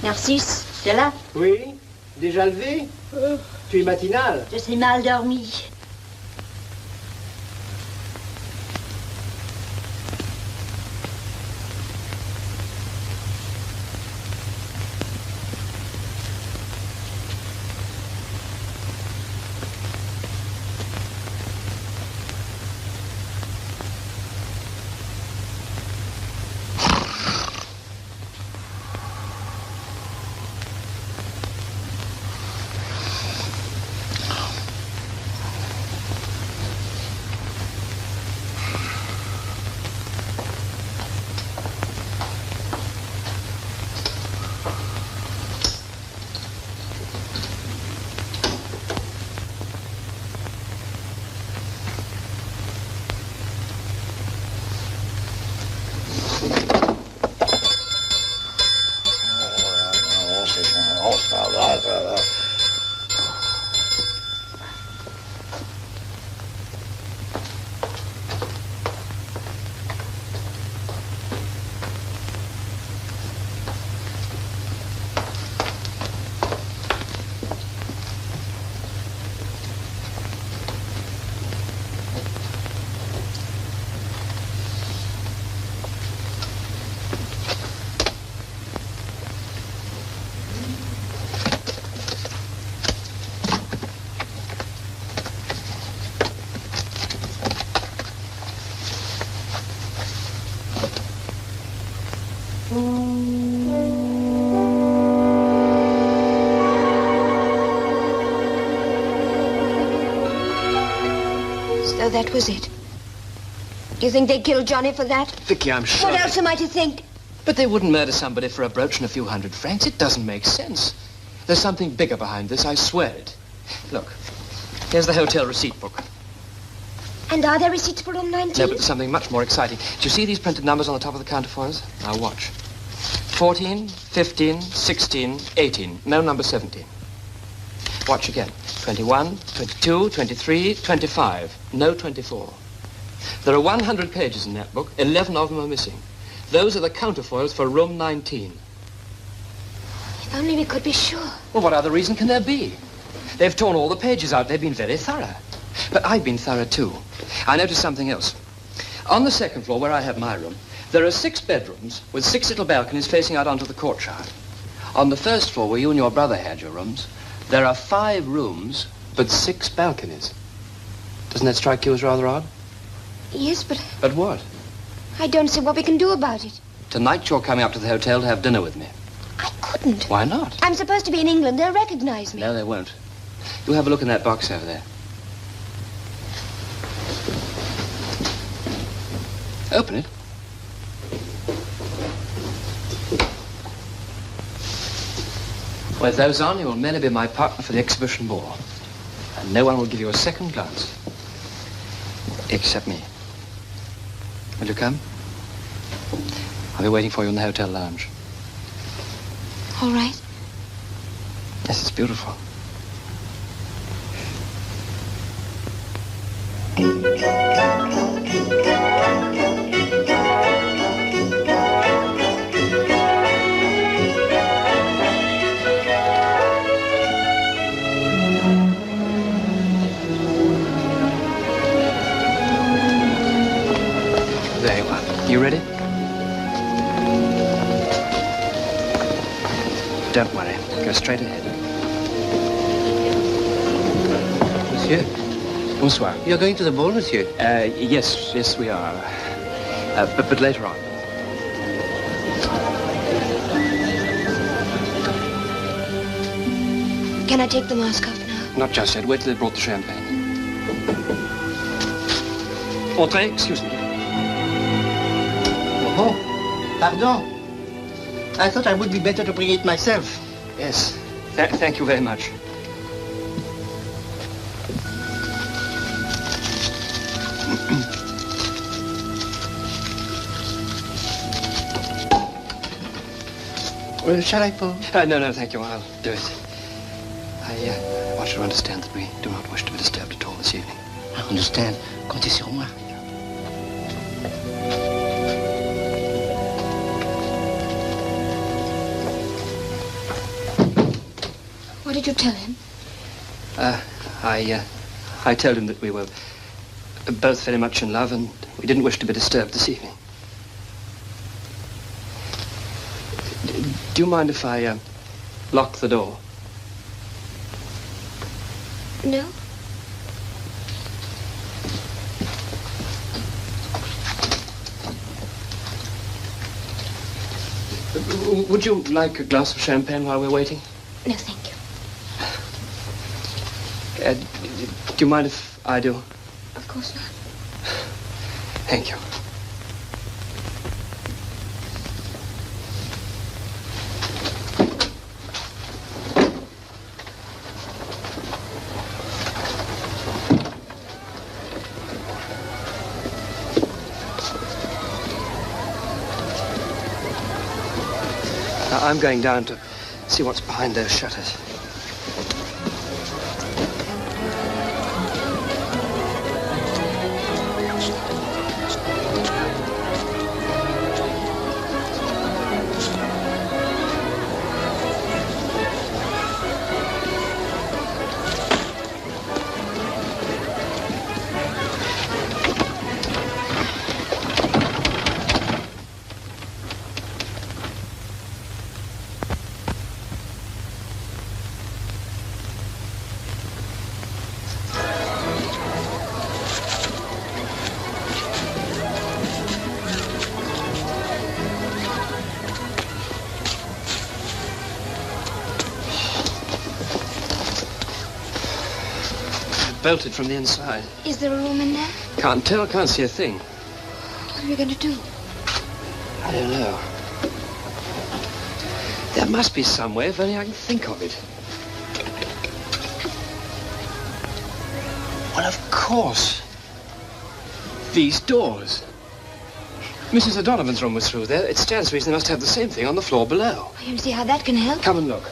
Narcisse, t'es là? Oui, déjà levé? Tu es matinale? Je suis mal dormi. So that was it. You think they killed Johnny for that? Vicky, I'm sure. What else am I to think? But they wouldn't murder somebody for a brooch and a few hundred francs. It doesn't make sense. There's something bigger behind this, I swear it. Look, here's the hotel receipt book. And are there receipts for room 19? No, but there's something much more exciting. Do you see these printed numbers on the top of the counterfoils? Now watch. 14, 15, 16, 18. No number 17. Watch again. 21, 22, 23, 25. No 24. There are 100 pages in that book. 11 of them are missing. Those are the counterfoils for room 19. If only we could be sure. Well, what other reason can there be? They've torn all the pages out. They've been very thorough. But I've been thorough, too. I noticed something else. On the second floor, where I have my room, there are 6 bedrooms with 6 little balconies facing out onto the courtyard. On the first floor, where you and your brother had your rooms, there are 5 rooms, but 6 balconies. Doesn't that strike you as rather odd? Yes, but... But what? I don't see what we can do about it. Tonight you're coming up to the hotel to have dinner with me. I couldn't. Why not? I'm supposed to be in England. They'll recognize me. No, they won't. You have a look in that box over there. Open it. With those on, you will merely be my partner for the exhibition ball. And no one will give you a second glance. Except me. Will you come? I'll be waiting for you in the hotel lounge. All right. Yes, it's beautiful. There you are. You ready? Don't worry. Go straight ahead. Monsieur? Bonsoir. You're going to the ball, monsieur? Yes, we are. But later on. Can I take the mask off now? Not just yet. Wait till they brought the champagne. Entrez, excuse me. Oh, pardon. I thought I would be better to bring it myself. Yes. Thank you very much. Well, shall I pour? No, thank you. I'll do it. I want you to understand that we do not wish to be disturbed at all this evening. I understand. Comptez sur moi. What did you tell him? I told him that we were both very much in love and we didn't wish to be disturbed this evening. Do you mind if I lock the door? No. Would you like a glass of champagne while we're waiting? No, thank you. Do you mind if I do? Of course not. Thank you. I'm going down to see what's behind those shutters. Bolted from the inside. Is there a room in there? Can't tell, can't see a thing. What are we going to do? I don't know. There must be some way, if only I can think of it. Well, of course. These doors. Mrs. O'Donovan's room was through there. It stands to reason they must have the same thing on the floor below. I don't see how that can help. Come and look.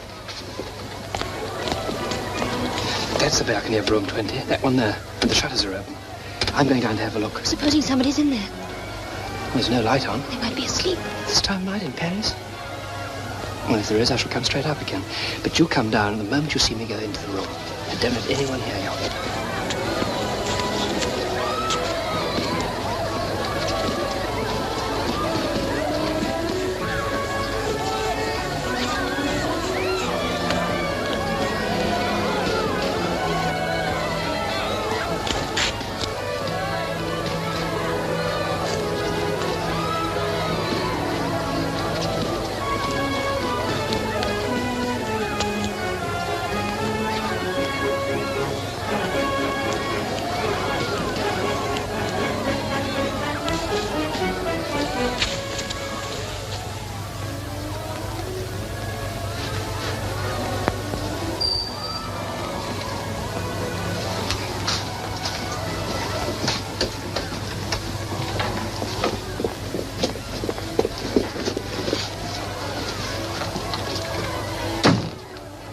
That's the balcony of room 20. That one there. And the shutters are open. I'm going down to have a look. Supposing somebody's in there. There's no light on. They might be asleep. This time of night in Paris? Well, if there is, I shall come straight up again. But you come down the moment you see me go into the room. And don't let anyone hear you.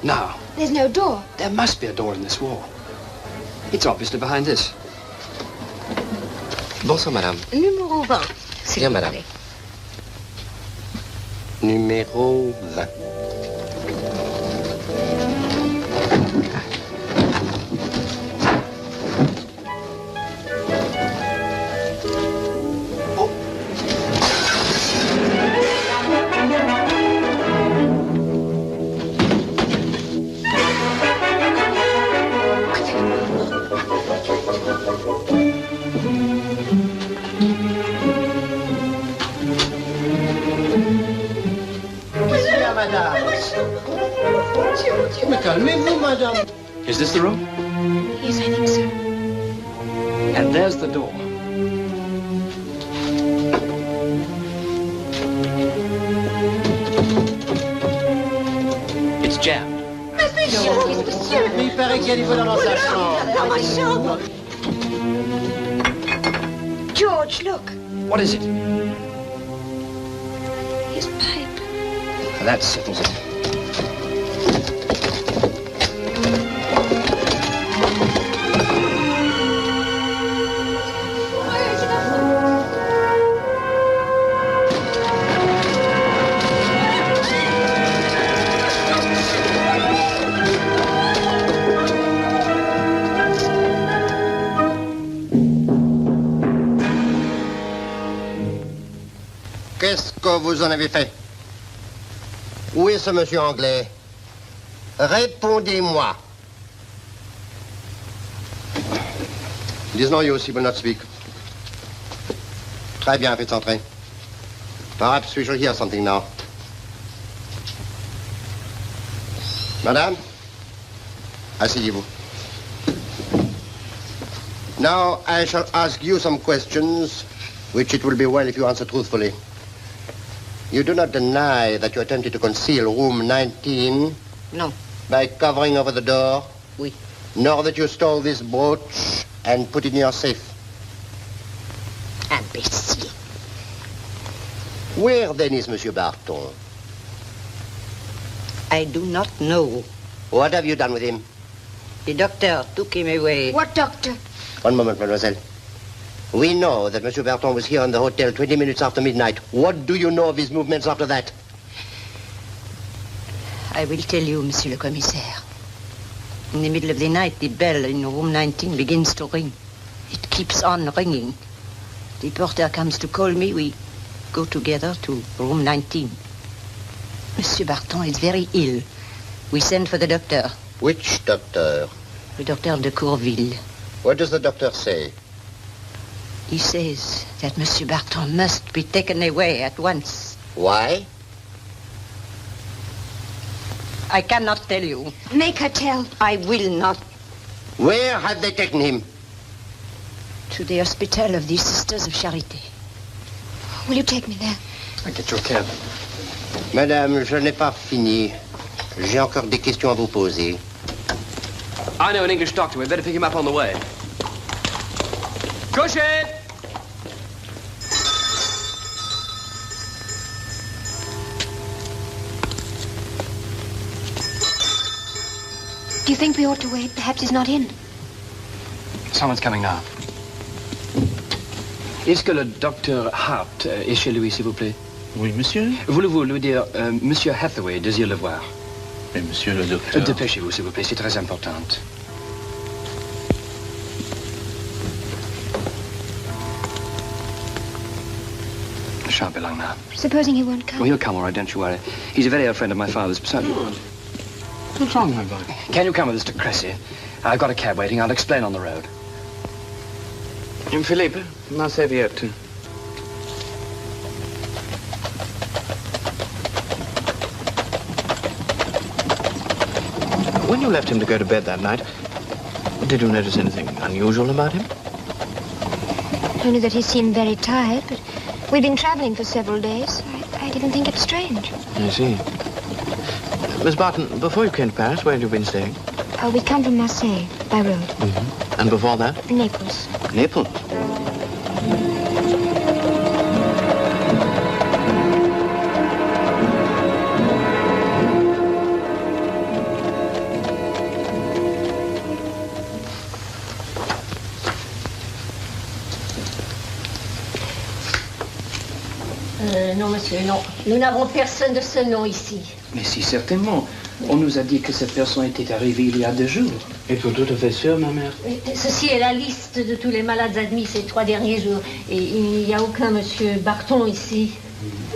Now. There's no door. There must be a door in this wall. It's obviously behind this. Bonsoir, madame. Numéro 20. Bien, madame. Numéro 20. Mais calmez-vous, madame. Is this the room? Yes, I think so. And there's the door. It's jammed. Mais il paraît qu'il y a du feu dans sa chambre. Dans ma chambre. George, look. What is it? His pipe. That settles it. Qu'est-ce que vous en avez fait? Où est ce monsieur anglais? Répondez-moi. It is no use, he will not speak. Très bien, faites entrer. Perhaps we shall hear something now. Madame, asseyez-vous. Now I shall ask you some questions, which it will be well if you answer truthfully. You do not deny that you attempted to conceal room 19? No. By covering over the door? Oui. Nor that you stole this brooch and put it in your safe? Imbécile. Where then is Monsieur Barton? I do not know. What have you done with him? The doctor took him away. What doctor? One moment, mademoiselle. We know that Monsieur Barton was here in the hotel 20 minutes after midnight. What do you know of his movements after that? I will tell you, Monsieur le Commissaire. In the middle of the night, the bell in room 19 begins to ring. It keeps on ringing. The porter comes to call me. We go together to room 19. Monsieur Barton is very ill. We send for the doctor. Which doctor? The Doctor de Courville. What does the doctor say? He says that Monsieur Barton must be taken away at once. Why? I cannot tell you. Make her tell. I will not. Where have they taken him? To the hospital of the Sisters of Charité. Will you take me there? I'll get your cab. Madame, je n'ai pas fini. J'ai encore des questions à vous poser. I know an English doctor. We'd better pick him up on the way. Cushion! Do you think we ought to wait? Perhaps he's not in. Someone's coming now. Est-ce que le docteur Hart est chez lui, s'il vous plaît? Oui, monsieur. Voulez-vous lui dire, Monsieur Hathaway désire le voir? Et monsieur le docteur... Dépêchez-vous, s'il vous plaît, c'est très important. I shan't be long now. Supposing he won't come? Well, he'll come, all right, don't you worry. He's a very old friend of my father's. Besides... What's wrong, my boy? Can you come with us to Cressy? I've got a cab waiting. I'll explain on the road. Philippe, ma serviette. When you left him to go to bed that night, did you notice anything unusual about him? Only that he seemed very tired, but we've been traveling for several days. I didn't think it strange. I see. Miss Barton, before you came to Paris, where had you been staying? Oh, we'd come from Marseille by road. Mm-hmm. And before that? Naples. Naples? Non, monsieur, non. Nous n'avons personne de ce nom ici. Mais si, certainement. On nous a dit que cette personne était arrivée il y a 2 jours. Êtes-vous tout à fait sûr, ma mère? Ceci est la liste de tous les malades admis ces 3 derniers jours. Et il n'y a aucun monsieur Barton ici.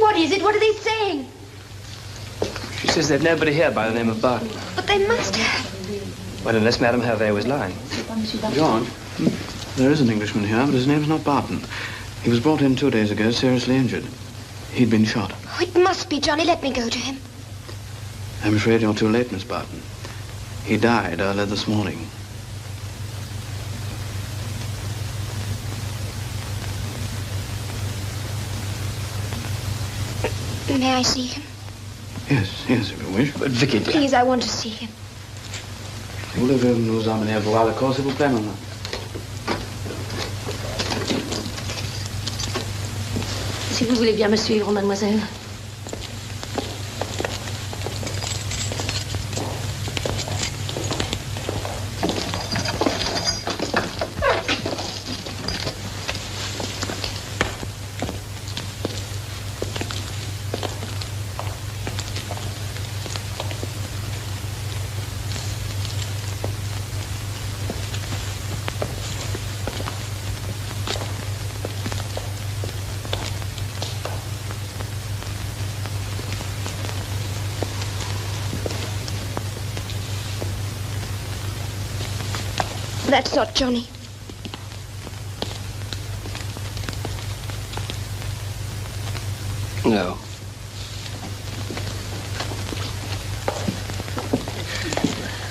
What is it? What are they saying? She says there's nobody here by the name of Barton. But they must have. Well, unless Madame Hervé was lying. George, there is an Englishman here, but his name's not Barton. He was brought in 2 days ago, seriously injured. He'd been shot. Oh, it must be Johnny. Let me go to him. I'm afraid you're too late, Miss Barton. He died early this morning. May I see him? Yes, if you wish. But Vicky, dear. Please, I want to see him. Voulez-vous nous emmener voir le corps, s'il vous plaît, maman? Si vous voulez bien me suivre, mademoiselle. That's not Johnny. No.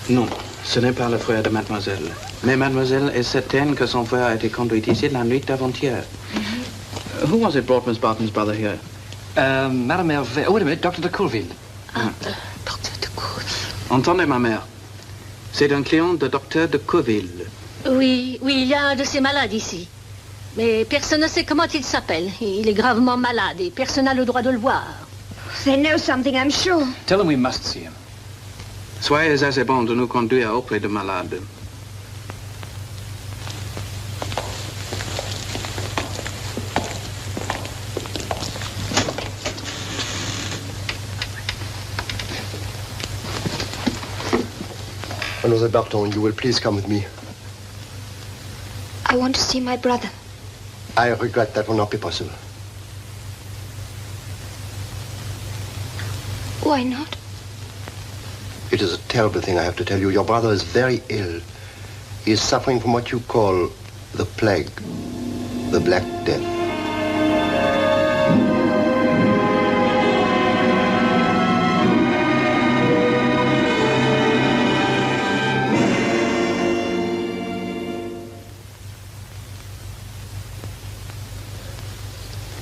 Non, ce n'est pas le frère de mademoiselle. Mais mademoiselle est certaine que son frère a été conduit ici la nuit d'avant-hier. Who was it brought Miss Barton's brother here? Madame Hervé. Oh, wait a minute, Dr. de Courville. Docteur de Courville. Entendez, ma mère. C'est un client de docteur de Courville. Oui, il y a un de ces malades ici. Mais personne ne sait comment il s'appelle. Il est gravement malade et personne n'a le droit de le voir. They know something, I'm sure. Tell them we must see him. Soyez assez bon de nous conduire auprès de malade. Mademoiselle Barton, you will please come with me. I want to see my brother. I regret that will not be possible. Why not? It is a terrible thing I have to tell you. Your brother is very ill. He is suffering from what you call the plague, the Black Death.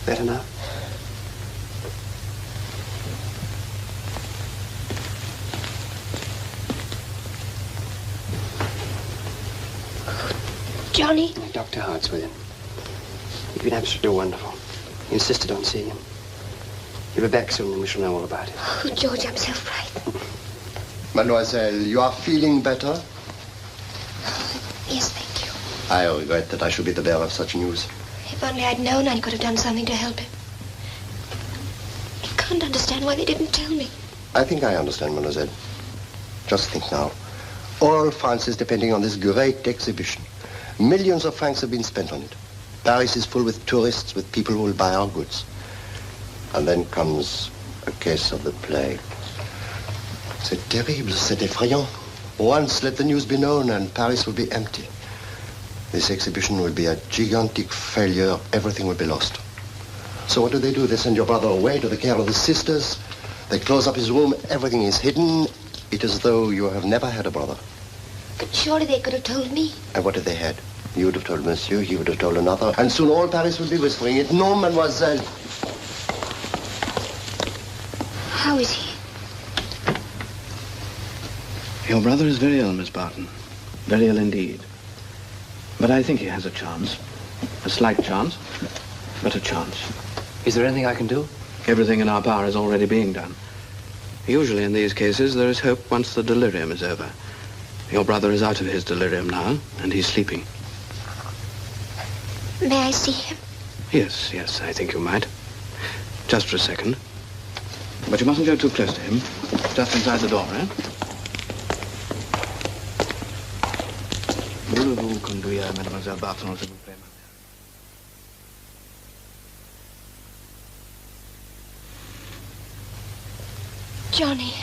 Better now? Johnny? Dr. Hart's with him. He's been absolutely wonderful. He insisted on seeing him. He'll be back soon and we shall know all about it. Oh, George, I'm so frightened. Mademoiselle, you are feeling better? Yes, thank you. I regret that I should be the bearer of such news. If only I'd known, I could have done something to help him. I can't understand why they didn't tell me. I think I understand, mademoiselle. Just think now. All France is depending on this great exhibition. Millions of francs have been spent on it. Paris is full with tourists, with people who will buy our goods. And then comes a case of the plague. C'est terrible, c'est effrayant. Once let the news be known and Paris will be empty. This exhibition will be a gigantic failure. Everything will be lost. So what do? They send your brother away to the care of the sisters. They close up his room. Everything is hidden. It is as though you have never had a brother. But surely they could have told me. And what if they had? You would have told monsieur, he would have told another. And soon all Paris would be whispering it. No, mademoiselle. How is he? Your brother is very ill, Miss Barton. Very ill indeed. But I think he has a chance. A slight chance, but a chance. Is there anything I can do? Everything in our power is already being done. Usually in these cases, there is hope once the delirium is over. Your brother is out of his delirium now, and he's sleeping. May I see him? Yes, I think you might. Just for a second. But you mustn't go too close to him. Just inside the door, eh? Voulez-vous conduire Mademoiselle Barton, s'il vous plaît? Johnny.